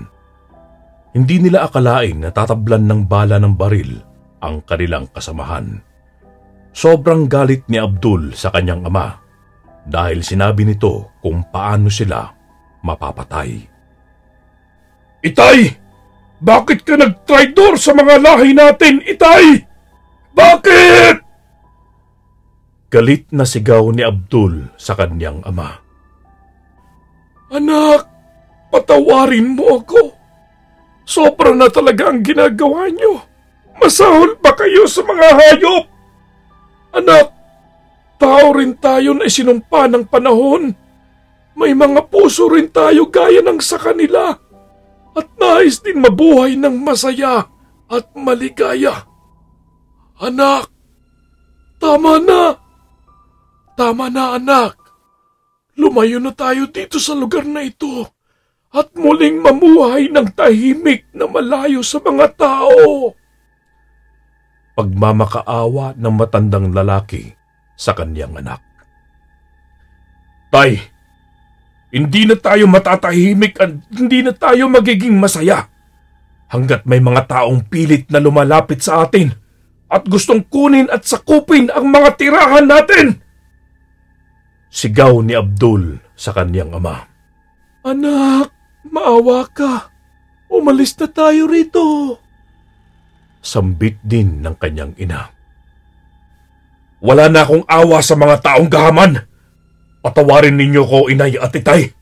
Hindi nila akalain na tatablan ng bala ng baril ang kanilang kasamahan. Sobrang galit ni Abdul sa kanyang ama dahil sinabi nito kung paano sila mapapatay. Itay! Bakit ka nagtraidor sa mga lahi natin, Itay? Bakit? Galit na sigaw ni Abdul sa kanyang ama. Anak, patawarin mo ako. Sobra na talaga ang ginagawa niyo. Masahol ba kayo sa mga hayop? Anak, tao rin tayo na isinumpa ng panahon. May mga puso rin tayo gaya ng sa kanila. At nais din mabuhay ng masaya at maligaya. Anak, tama na. Tama na, anak. Lumayo na tayo dito sa lugar na ito at muling mamuhay ng tahimik na malayo sa mga tao. Pagmamakaawa ng matandang lalaki sa kanyang anak. Tay, hindi na tayo matatahimik at hindi na tayo magiging masaya hanggat may mga taong pilit na lumalapit sa atin at gustong kunin at sakupin ang mga tirahan natin. Sigaw ni Abdul sa kanyang ama. Anak, maawa ka. Umalis na tayo rito. Sambit din ng kanyang ina. Wala na akong awa sa mga taong gahaman. Patawarin ninyo ko, inay at itay.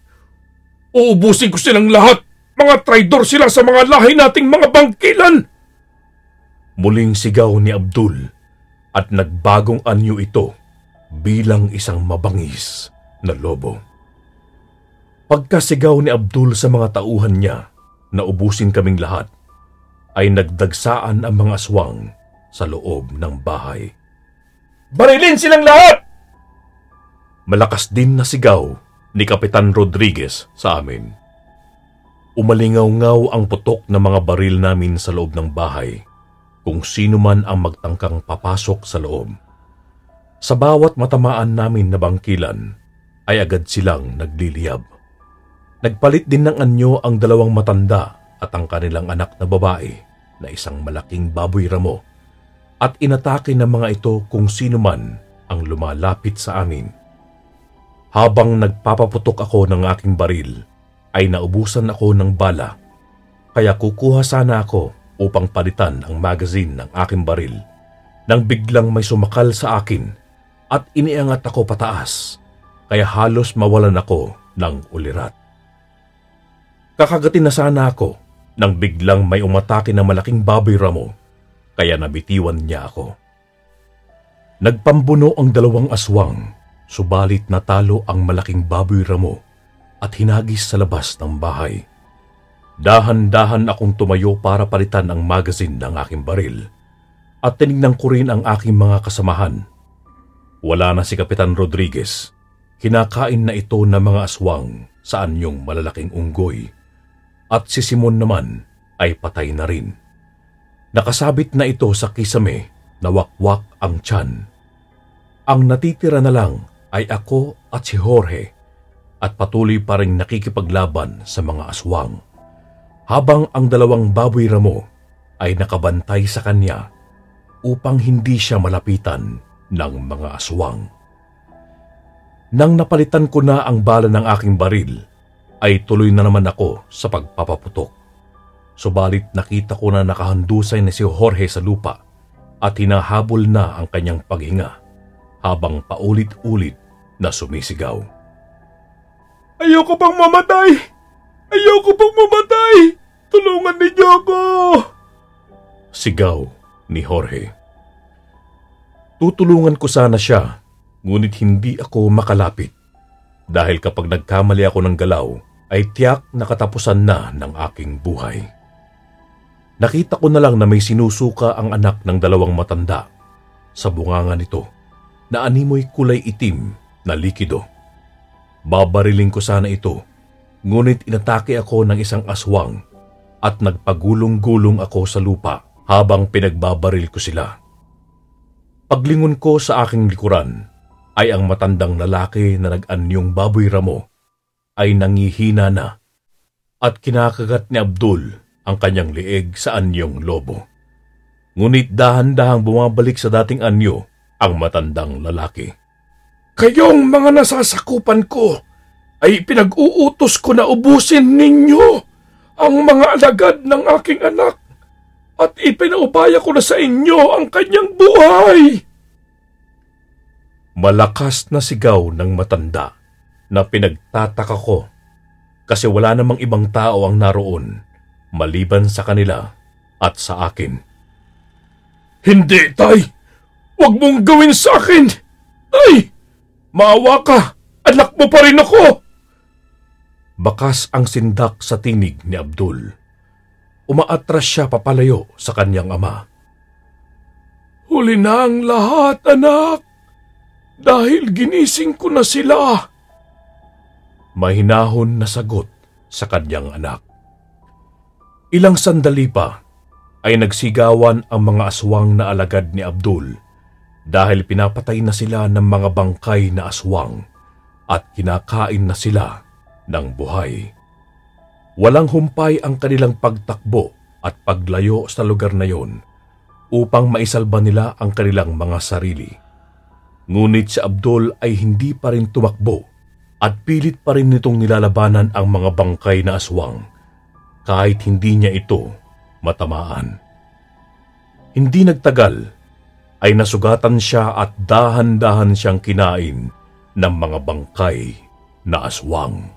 Uubusin ko silang lahat. Mga traidor sila sa mga lahi nating mga bangkilan. Muling sigaw ni Abdul at nagbagong anyo ito bilang isang mabangis na lobo. Pagkasigaw ni Abdul sa mga tauhan niya na ubusin kaming lahat, ay nagdagsaan ang mga aswang sa loob ng bahay. Barilin silang lahat! Malakas din na sigaw ni Kapitan Rodriguez sa amin. Umalingaw-ngaw ang putok ng mga baril namin sa loob ng bahay kung sino man ang magtangkang papasok sa loob. Sa bawat matamaan namin na bangkilan ay agad silang nagliliyab. Nagpalit din ng anyo ang dalawang matanda at ang kanilang anak na babae na isang malaking baboy ramo at inatake ng mga ito kung sino man ang lumalapit sa amin. Habang nagpapaputok ako ng aking baril, ay naubusan ako ng bala, kaya kukuha sana ako upang palitan ang magazine ng aking baril nang biglang may sumakal sa akin at iniangat ako pataas, kaya halos mawalan ako ng ulirat. Kakagatin na sana ako nang biglang may umatake ng malaking baboy ramo, kaya nabitiwan niya ako. Nagpambuno ang dalawang aswang, subalit natalo ang malaking baboy ramo at hinagis sa labas ng bahay. Dahan-dahan akong tumayo para palitan ang magazine ng aking baril at tinignan ko rin ang aking mga kasamahan. Wala na si Kapitan Rodriguez. Kinakain na ito ng mga aswang sa anyong malalaking unggoy. At si Simon naman ay patay na rin. Nakasabit na ito sa kisame na wakwak ang tiyan. Ang natitira na lang ay ako at si Jorge at patuloy pa rin nakikipaglaban sa mga aswang. Habang ang dalawang baboy ramo ay nakabantay sa kanya upang hindi siya malapitan ng mga aswang. Nang napalitan ko na ang bala ng aking baril, ay tuloy na naman ako sa pagpapaputok. Subalit nakita ko na nakahandusay na si Jorge sa lupa at hinahabol na ang kanyang paghinga habang paulit-ulit na sumisigaw. Ayoko pang mamatay! Ayoko pang mamatay! Tulungan ninyo ako! Sigaw ni Jorge. Tutulungan ko sana siya, ngunit hindi ako makalapit dahil kapag nagkamali ako ng galaw ay tiyak na katapusan na ng aking buhay. Nakita ko na lang na may sinusuka ang anak ng dalawang matanda sa bunganga nito na animoy kulay itim na likido. Babariling ko sana ito, ngunit inatake ako ng isang aswang at nagpagulong-gulong ako sa lupa habang pinagbabaril ko sila. Paglingon ko sa aking likuran ay ang matandang lalaki na nag-anyong baboy ramo ay nangihina na at kinakagat ni Abdul ang kanyang leeg sa anyong lobo. Ngunit dahan-dahang bumabalik sa dating anyo ang matandang lalaki. Kayong mga nasasakupan ko ay pinag-uutos ko na ubusin ninyo ang mga alagad ng aking anak at ipinaubaya ko na sa inyo ang kanyang buhay. Malakas na sigaw ng matanda na pinagtataka ko kasi wala namang ibang tao ang naroon maliban sa kanila at sa akin. Hindi, Tay! Huwag mong gawin sa akin! Tay! Maawa ka! Anak mo pa rin ako! Bakas ang sindak sa tinig ni Abdul. Umaatras siya papalayo sa kanyang ama. Huli na ang lahat, anak! Dahil ginising ko na sila! Mahinahon na sagot sa kanyang anak. Ilang sandali pa ay nagsigawan ang mga aswang na alagad ni Abdul dahil pinapatay na sila ng mga bangkay na aswang at kinakain na sila ng buhay. Walang humpay ang kanilang pagtakbo at paglayo sa lugar na yon upang maisalba nila ang kanilang mga sarili. Ngunit si Abdul ay hindi pa rin tumakbo at pilit pa rin nitong nilalabanan ang mga bangkay na aswang kahit hindi niya ito matamaan. Hindi nagtagal ay nasugatan siya at dahan-dahan siyang kinain ng mga bangkay na aswang.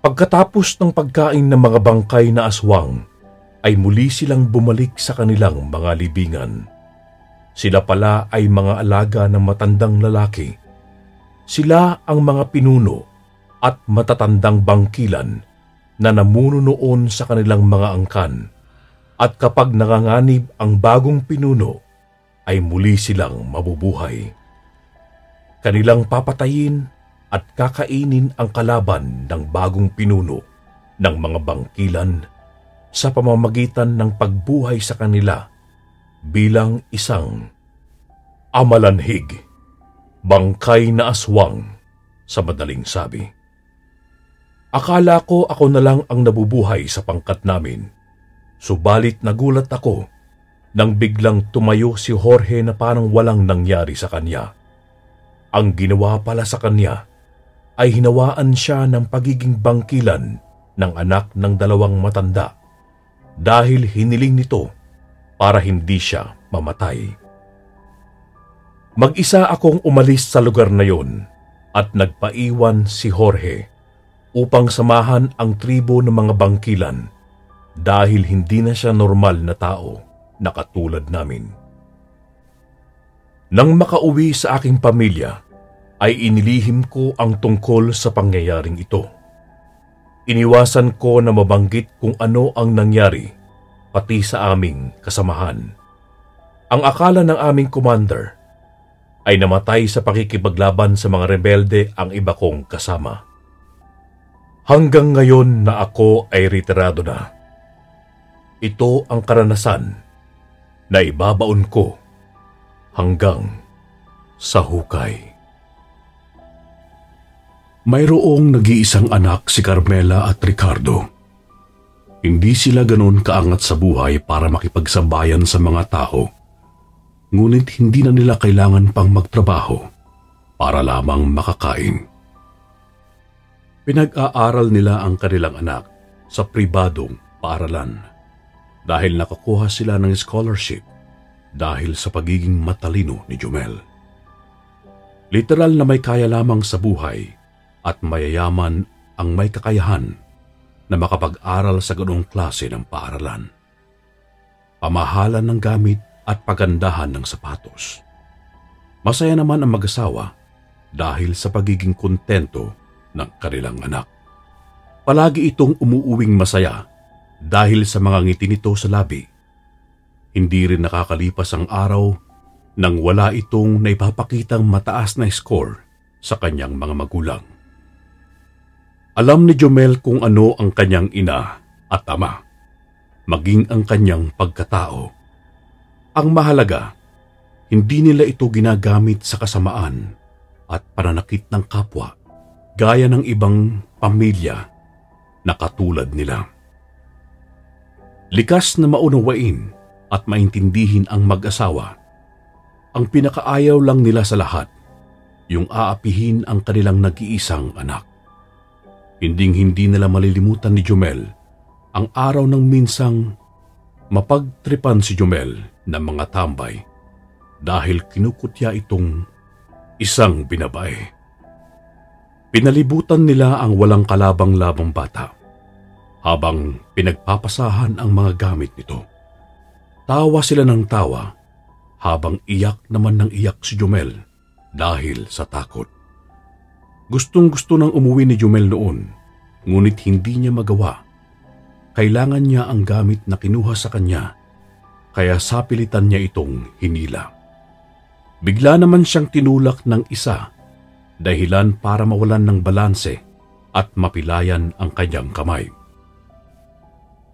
Pagkatapos ng pagkain ng mga bangkay na aswang, ay muli silang bumalik sa kanilang mga libingan. Sila pala ay mga alaga ng matandang lalaki. Sila ang mga pinuno at matatandang bangkilan na namuno noon sa kanilang mga angkan, at kapag nanganganib ang bagong pinuno, ay muli silang mabubuhay. Kanilang papatayin at kakainin ang kalaban ng bagong pinuno ng mga bangkilan sa pamamagitan ng pagbuhay sa kanila bilang isang amalanhig, bangkay na aswang sa madaling sabi. Akala ko ako na lang ang nabubuhay sa pangkat namin, subalit nagulat ako nang biglang tumayo si Jorge na parang walang nangyari sa kanya. Ang ginawa pala sa kanya ay hinawaan siya ng pagiging bangkilan ng anak ng dalawang matanda dahil hiniling nito para hindi siya mamatay. Mag-isa akong umalis sa lugar na yon at nagpaiwan si Jorge upang samahan ang tribo ng mga bangkilan dahil hindi na siya normal na tao na katulad namin. Nang makauwi sa aking pamilya, ay inilihim ko ang tungkol sa pangyayaring ito. Iniwasan ko na mabanggit kung ano ang nangyari, pati sa aming kasamahan. Ang akala ng aming commander ay namatay sa pakikipaglaban sa mga rebelde ang iba kong kasama. Hanggang ngayon na ako ay retirado na. Ito ang karanasan na ibabaon ko hanggang sa hukay. Mayroong nag-iisang anak si Carmela at Ricardo. Hindi sila ganon kaangat sa buhay para makipagsabayan sa mga tao. Ngunit hindi na nila kailangan pang magtrabaho para lamang makakain. Pinag-aaral nila ang kanilang anak sa pribadong paaralan dahil nakakuha sila ng scholarship dahil sa pagiging matalino ni Jumel. Literal na may kaya lamang sa buhay at mayayaman ang may kakayahan na makapag-aral sa ganoong klase ng paaralan. Pamahalan ng gamit at pagandahan ng sapatos. Masaya naman ang mag-asawa dahil sa pagiging kontento ng kanilang anak. Palagi itong umuuwing masaya dahil sa mga ngiti nito sa labi. Hindi rin nakakalipas ang araw nang wala itong naipapakitang mataas na score sa kanyang mga magulang. Alam ni Jumel kung ano ang kanyang ina at ama, maging ang kanyang pagkatao. Ang mahalaga, hindi nila ito ginagamit sa kasamaan at pananakit ng kapwa, gaya ng ibang pamilya na katulad nila. Likas na maunawain at maintindihin ang mag-asawa. Ang pinakaayaw lang nila sa lahat, yung aapihin ang kanilang nag-iisang anak. Hinding-hindi nila malilimutan ni Jumel ang araw ng minsang mapagtripan si Jumel ng mga tambay dahil kinukutya itong isang binabae. Pinalibutan nila ang walang kalabang-labang bata habang pinagpapasahan ang mga gamit nito. Tawa sila ng tawa habang iyak naman ng iyak si Jumel dahil sa takot. Gustong-gusto nang umuwi ni Jumel noon, ngunit hindi niya magawa. Kailangan niya ang gamit na kinuha sa kanya, kaya sapilitan niya itong hinila. Bigla naman siyang tinulak ng isa, dahilan para mawalan ng balanse at mapilayan ang kanyang kamay.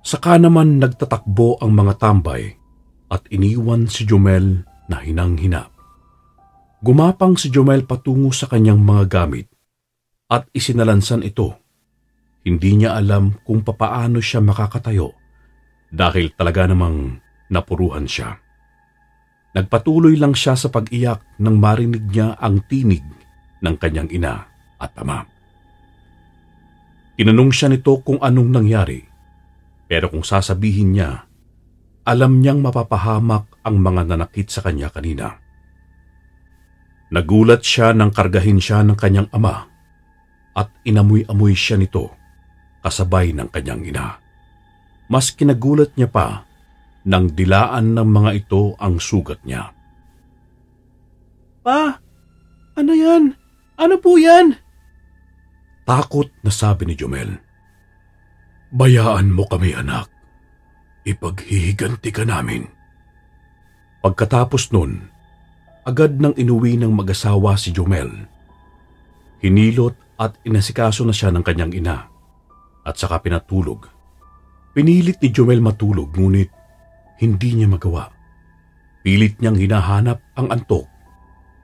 Saka naman nagtatakbo ang mga tambay at iniwan si Jumel na hinang-hina. Gumapang si Jumel patungo sa kanyang mga gamit at isinalansan ito. Hindi niya alam kung papaano siya makakatayo dahil talaga namang napuruhan siya. Nagpatuloy lang siya sa pag-iyak nang marinig niya ang tinig ng kanyang ina at ama. Tinanong siya nito kung anong nangyari, pero kung sasabihin niya, alam niyang mapapahamak ang mga nanakit sa kanya kanina. Nagulat siya nang kargahin siya ng kanyang ama at inamoy-amoy siya nito kasabay ng kanyang ina. Mas kinagulat niya pa nang dilaan ng mga ito ang sugat niya. Pa, ano yan? Ano po yan? Takot na sabi ni Jumel. Bayaan mo kami, anak. Ipaghihiganti ka namin. Pagkatapos nun, agad nang inuwi ng mag-asawa si Jumel. Hinilot at inasikaso na siya ng kanyang ina at saka pinatulog. Pinilit ni Jumel matulog ngunit hindi niya magawa. Pilit niyang hinahanap ang antok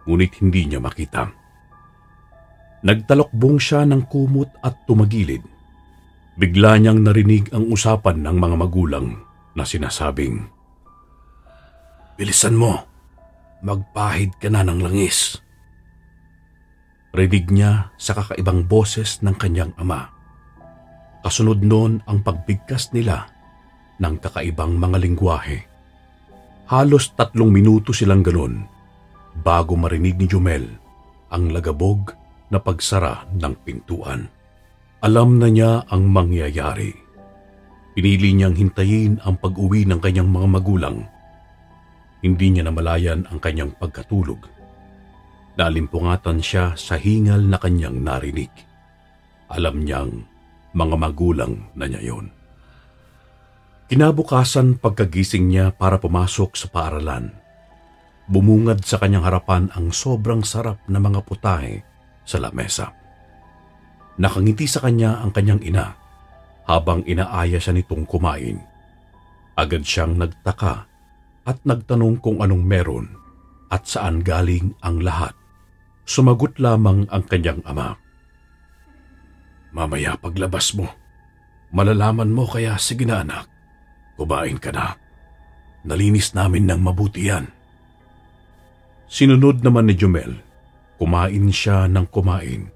ngunit hindi niya makita. Nagtalokbong siya ng kumot at tumagilid. Bigla niyang narinig ang usapan ng mga magulang na sinasabing, "Bilisan mo, magpahid ka na ng langis." Rinig niya sa kakaibang boses ng kanyang ama. Kasunod noon ang pagbigkas nila ng kakaibang mga lingwahe. Halos 3 minuto silang ganon bago marinig ni Jumel ang lagabog na pagsara ng pintuan. Alam na niya ang mangyayari. Pinili niyang hintayin ang pag-uwi ng kanyang mga magulang. Hindi niya namalayan ang kanyang pagkatulog. Nalimpungatan siya sa hingal na kanyang narinig. Alam niyang mga magulang na niya yon. Kinabukasan pagkagising niya para pumasok sa paaralan, bumungad sa kanyang harapan ang sobrang sarap na mga putahe sa lamesa. Nakangiti sa kanya ang kanyang ina habang inaaya siya nitong kumain. Agad siyang nagtaka at nagtanong kung anong meron at saan galing ang lahat. Sumagot lamang ang kanyang ama. "Mamaya paglabas mo, malalaman mo, kaya sige na anak. Kumain ka na. Nalinis namin ng mabuti yan." Sinunod naman ni Jumel. Kumain siya ng kumain.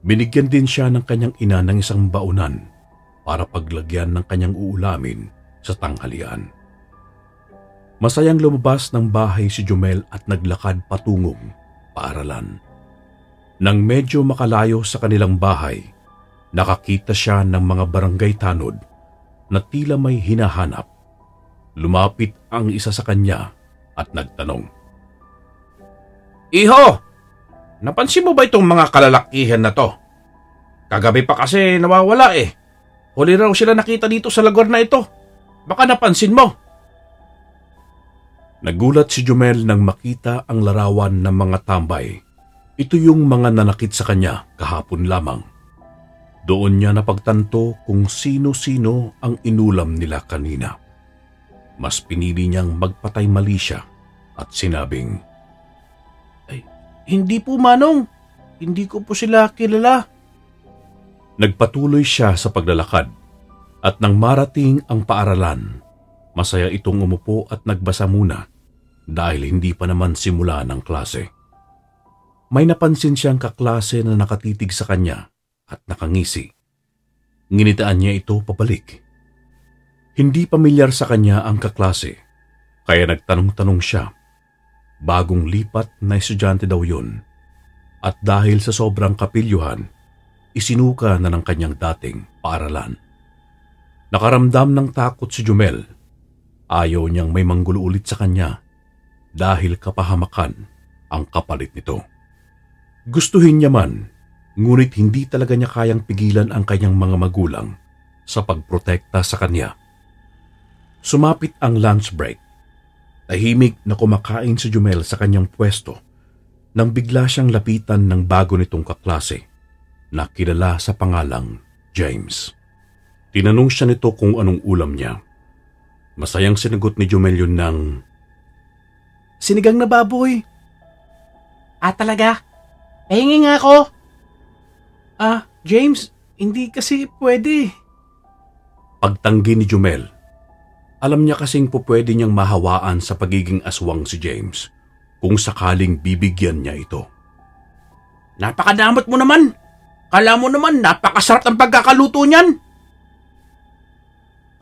Binigyan din siya ng kanyang ina ng isang baunan para paglagyan ng kanyang uulamin sa tanghalian. Masayang lumabas ng bahay si Jumel at naglakad patungong paaralan. Nang medyo makalayo sa kanilang bahay, nakakita siya ng mga barangay tanod na tila may hinahanap. Lumapit ang isa sa kanya at nagtanong, Iho, napansin mo ba itong mga kalalakihan na to? Kagabi pa kasi nawawala eh. Huli raw sila nakita dito sa lugar na ito. Baka napansin mo. Nagulat si Jumel nang makita ang larawan ng mga tambay. Ito yung mga nanakit sa kanya kahapon lamang. Doon niya napagtanto kung sino-sino ang inulam nila kanina. Mas pinili niyang magpatay mali siya at sinabing, Hindi po, Manong. Hindi ko po sila kilala. Nagpatuloy siya sa paglalakad at nang marating ang paaralan, masaya itong umupo at nagbasa muna dahil hindi pa naman simula ng klase. May napansin siyang kaklase na nakatitig sa kanya at nakangisi. Nginitaan niya ito pabalik. Hindi pamilyar sa kanya ang kaklase, kaya nagtanong-tanong siya. Bagong lipat na estudyante daw yun. At dahil sa sobrang kapilyuhan, isinuka na ng kanyang dating paaralan. Nakaramdam ng takot si Jumel. Ayaw niyang may manggulo ulit sa kanya dahil kapahamakan ang kapalit nito. Gustuhin niya man, ngunit hindi talaga niya kayang pigilan ang kanyang mga magulang sa pagprotekta sa kanya. Sumapit ang lunch break. Tahimik na kumakain si Jumel sa kanyang pwesto nang bigla siyang lapitan ng bago nitong kaklase na kilala sa pangalang James. Tinanong siya nito kung anong ulam niya. Masayang sinagot ni Jumel yun ng, Sinigang na baboy. Talaga? Pahingi nga ako. James, hindi kasi pwede. Pagtanggi ni Jumel, alam niya kasing pupwede niyang mahawaan sa pagiging aswang si James kung sakaling bibigyan niya ito. Napakadamot mo naman. Kala mo naman napakasarap ng pagkakaluto niyan.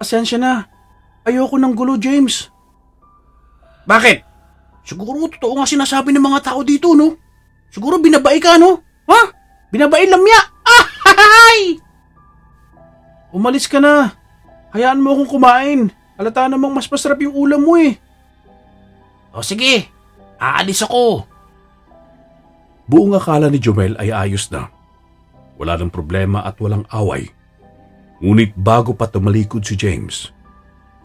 Pasensya na. Ayoko ng gulo, James. Bakit? Siguro totoo nga sinasabi ng mga tao dito, no? Siguro binabae ka, no? Ha? Binabae lamya? Ay! Umalis ka na. Hayaan mo akong kumain. Halata namang mas masarap yung ulam mo eh. O sige, aalis ako. Buong akala ni Jumel ay ayos na. Wala ng problema at walang away. Ngunit bago pa tumalikod si James,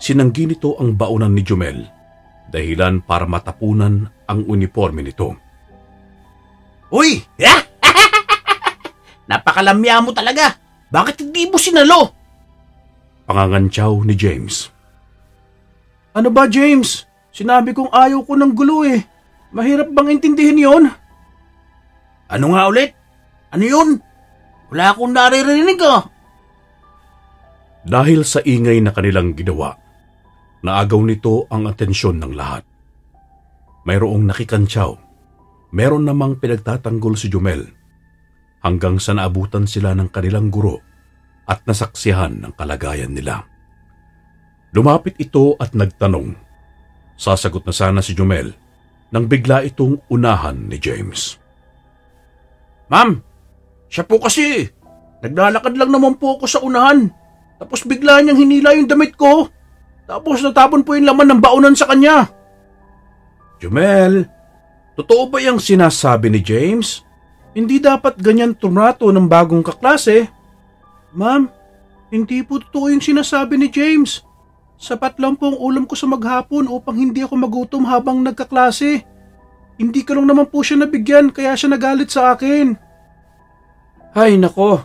sinanggi nito ang baunan ni Jumel, dahilan para matapunan ang uniforme nito. Uy! Napakalamya mo talaga. Bakit hindi mo sinalo? Pangangantyaw ni James. Ano ba, James? Sinabi kong ayaw ko ng gulo eh. Mahirap bang intindihin yon? Ano nga ulit? Ano yun? Wala akong naririnig ah. Dahil sa ingay na kanilang ginawa, naagaw nito ang atensyon ng lahat. Mayroong nakikantyaw, meron namang pinagtatanggol si Jumel, hanggang sa naabutan sila ng kanilang guro at nasaksihan ng kalagayan nila. Lumapit ito at nagtanong. Sasagot na sana si Jumel nang bigla itong unahan ni James. Ma'am, siya po kasi. Naglalakad lang naman po ako sa unahan. Tapos bigla niyang hinila yung damit ko. Tapos natapon po yung laman ng baunan sa kanya. Jumel, totoo ba yung sinasabi ni James? Hindi dapat ganyan turnato ng bagong kaklase. Ma'am, hindi po totoo yung sinasabi ni James. Sapat lang po ang ulam ko sa maghapon upang hindi ako magutom habang nagkaklase. Hindi ko lang naman po siya nabigyan kaya siya nagalit sa akin. Ay nako,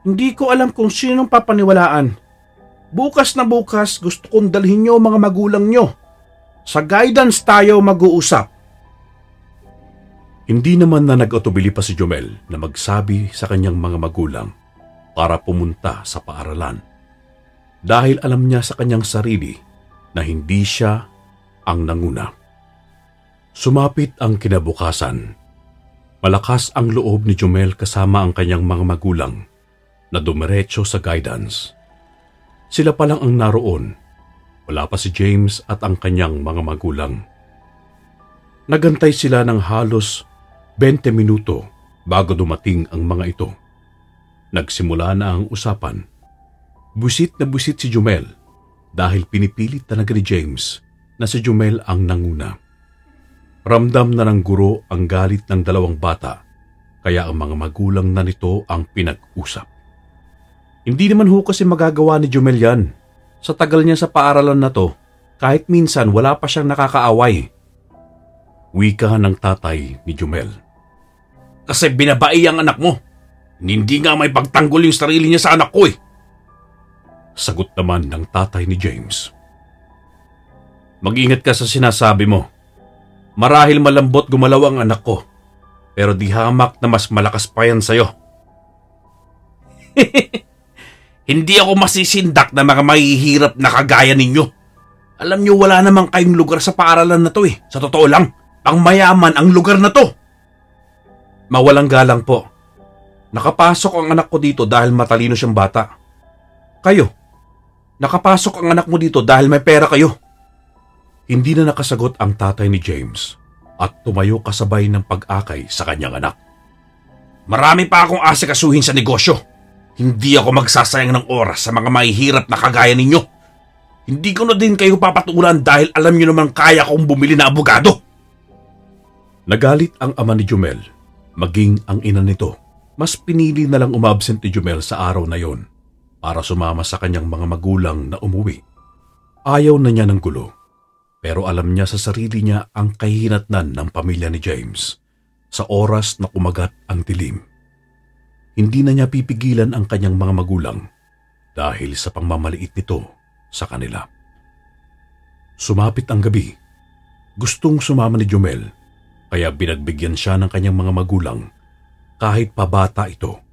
hindi ko alam kung sinong papaniwalaan. Bukas na bukas gusto kong dalhin niyo mga magulang niyo. Sa guidance tayo mag-uusap. Hindi naman na nag-atubili pa si Jumel na magsabi sa kanyang mga magulang para pumunta sa paaralan. Dahil alam niya sa kanyang sarili na hindi siya ang nanguna. Sumapit ang kinabukasan. Malakas ang loob ni Jumel kasama ang kanyang mga magulang na dumiretso sa guidance Sila pa lang ang naroon. Wala pa si James at ang kanyang mga magulang. Nagantay sila ng halos 20 minuto bago dumating ang mga ito. Nagsimula na ang usapan. Busit na busit si Jumel dahil pinipilit talaga ni James na si Jumel ang nanguna. Ramdam na ng guro ang galit ng dalawang bata kaya ang mga magulang na nito ang pinag-usap. Hindi naman ho kasi magagawa ni Jumel yan. Sa tagal niya sa paaralan na to, kahit minsan wala pa siyang nakakaaway. Wika ng tatay ni Jumel. Kasi binabai ang anak mo. Hindi nga may pagtanggol yung sarili niya sa anak ko eh. Sagot naman ng tatay ni James. Mag-ingat ka sa sinasabi mo. Marahil malambot gumalaw ang anak ko, pero di hamak na mas malakas pa yan sa'yo. Hindi ako masisindak na mga mahihirap na kagaya ninyo. Alam niyo wala namang kayong lugar sa paaralan na to eh. Sa totoo lang, pangmayaman ang lugar na to. Mawalang galang po. Nakapasok ang anak ko dito dahil matalino siyang bata. Kayo, nakapasok ang anak mo dito dahil may pera kayo. Hindi na nakasagot ang tatay ni James at tumayo kasabay ng pag-akay sa kanyang anak. Marami pa akong asikasuhin sa negosyo. Hindi ako magsasayang ng oras sa mga mahihirap na kagaya ninyo. Hindi ko na din kayo papatulan dahil alam niyo naman kaya kong bumili na abogado. Nagalit ang ama ni Jumel, maging ang ina nito. Mas pinili na lang umabsent ni Jumel sa araw na yon para sumama sa kanyang mga magulang na umuwi. Ayaw na niya ng gulo, pero alam niya sa sarili niya ang kahihinatnan ng pamilya ni James sa oras na kumagat ang dilim. Hindi na niya pipigilan ang kanyang mga magulang dahil sa pangmamaliit nito sa kanila. Sumapit ang gabi. Gustong sumama ni Jumel, kaya binagbigyan siya ng kanyang mga magulang kahit pabata ito.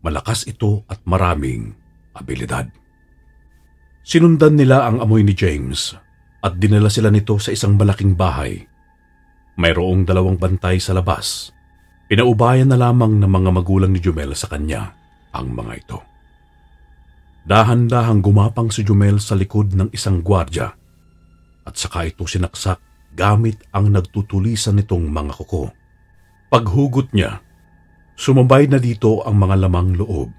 Malakas ito at maraming abilidad. Sinundan nila ang amoy ni James at dinala sila nito sa isang malaking bahay. Mayroong 2 bantay sa labas. Pinaubayan na lamang ng mga magulang ni Jumel sa kanya ang mga ito. Dahan-dahang gumapang si Jumel sa likod ng isang gwardya at saka ito sinaksak gamit ang nagtutulisan nitong mga kuko. Paghugot niya, sumabay na dito ang mga lamang loob.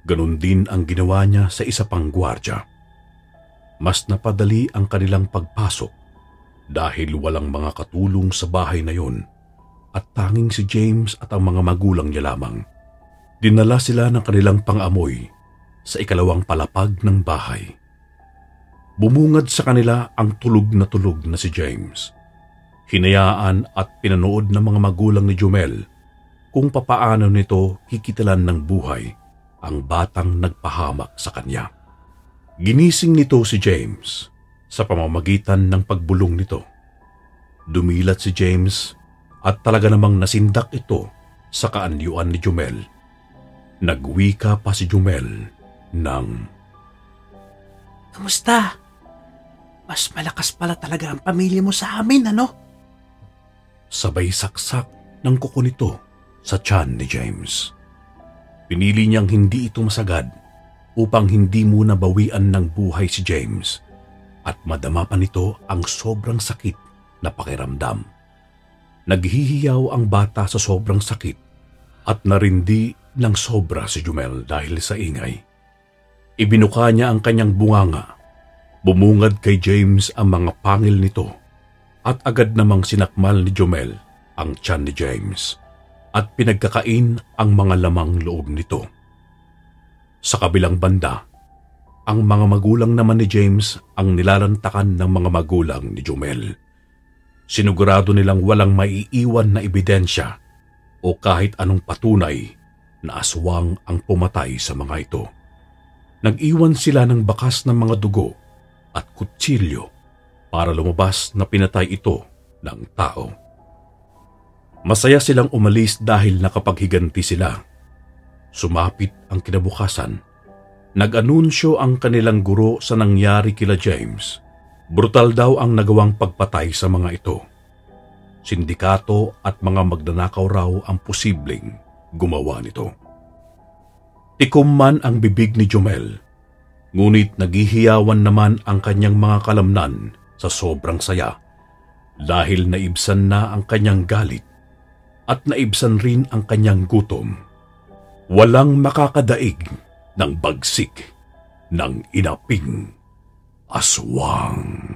Ganon din ang ginawa niya sa isa pang gwardya. Mas napadali ang kanilang pagpasok dahil walang mga katulong sa bahay na yon at tanging si James at ang mga magulang niya lamang. Dinala sila ng kanilang pang-amoy sa 2 palapag ng bahay. Bumungad sa kanila ang tulog na si James. Hinayaan at pinanood ng mga magulang ni Jumel kung papaano nito kikitilan ng buhay ang batang nagpahamak sa kanya. Ginising nito si James sa pamamagitan ng pagbulong nito. Dumilat si James at talaga namang nasindak ito sa kaanyuan ni Jumel. Nagwika pa si Jumel ng, Kamusta? Mas malakas pala talaga ang pamilya mo sa amin, ano? Sabay saksak ng kuko nito sa tiyan ni James. Pinili niyang hindi ito masagad upang hindi muna bawian ng buhay si James at madama pa nito ang sobrang sakit na pakiramdam. Naghihiyaw ang bata sa sobrang sakit at narindi ng sobra si Jumel dahil sa ingay. Ibinuka niya ang kanyang bunganga. Bumungad kay James ang mga pangil nito at agad namang sinakmal ni Jumel ang tiyan ni James at pinagkakain ang mga lamang loob nito. Sa kabilang banda, ang mga magulang naman ni James ang nilalantakan ng mga magulang ni Jumel. Sinigurado nilang walang maiiwan na ebidensya o kahit anong patunay na aswang ang pumatay sa mga ito. Nag-iwan sila ng bakas ng mga dugo at kutsilyo para lumabas na pinatay ito ng tao. Masaya silang umalis dahil nakapaghiganti sila. Sumapit ang kinabukasan. Nag-anunsyo ang kanilang guro sa nangyari kila James. Brutal daw ang nagawang pagpatay sa mga ito. Sindikato at mga magnanakaw raw ang posibleng gumawa nito. Tikom man ang bibig ni Jumel. Ngunit naghihiyawan naman ang kanyang mga kalamnan sa sobrang saya dahil naibsan na ang kanyang galit at naibsan rin ang kanyang gutom. Walang makakadaig ng bagsik ng inaping aswang.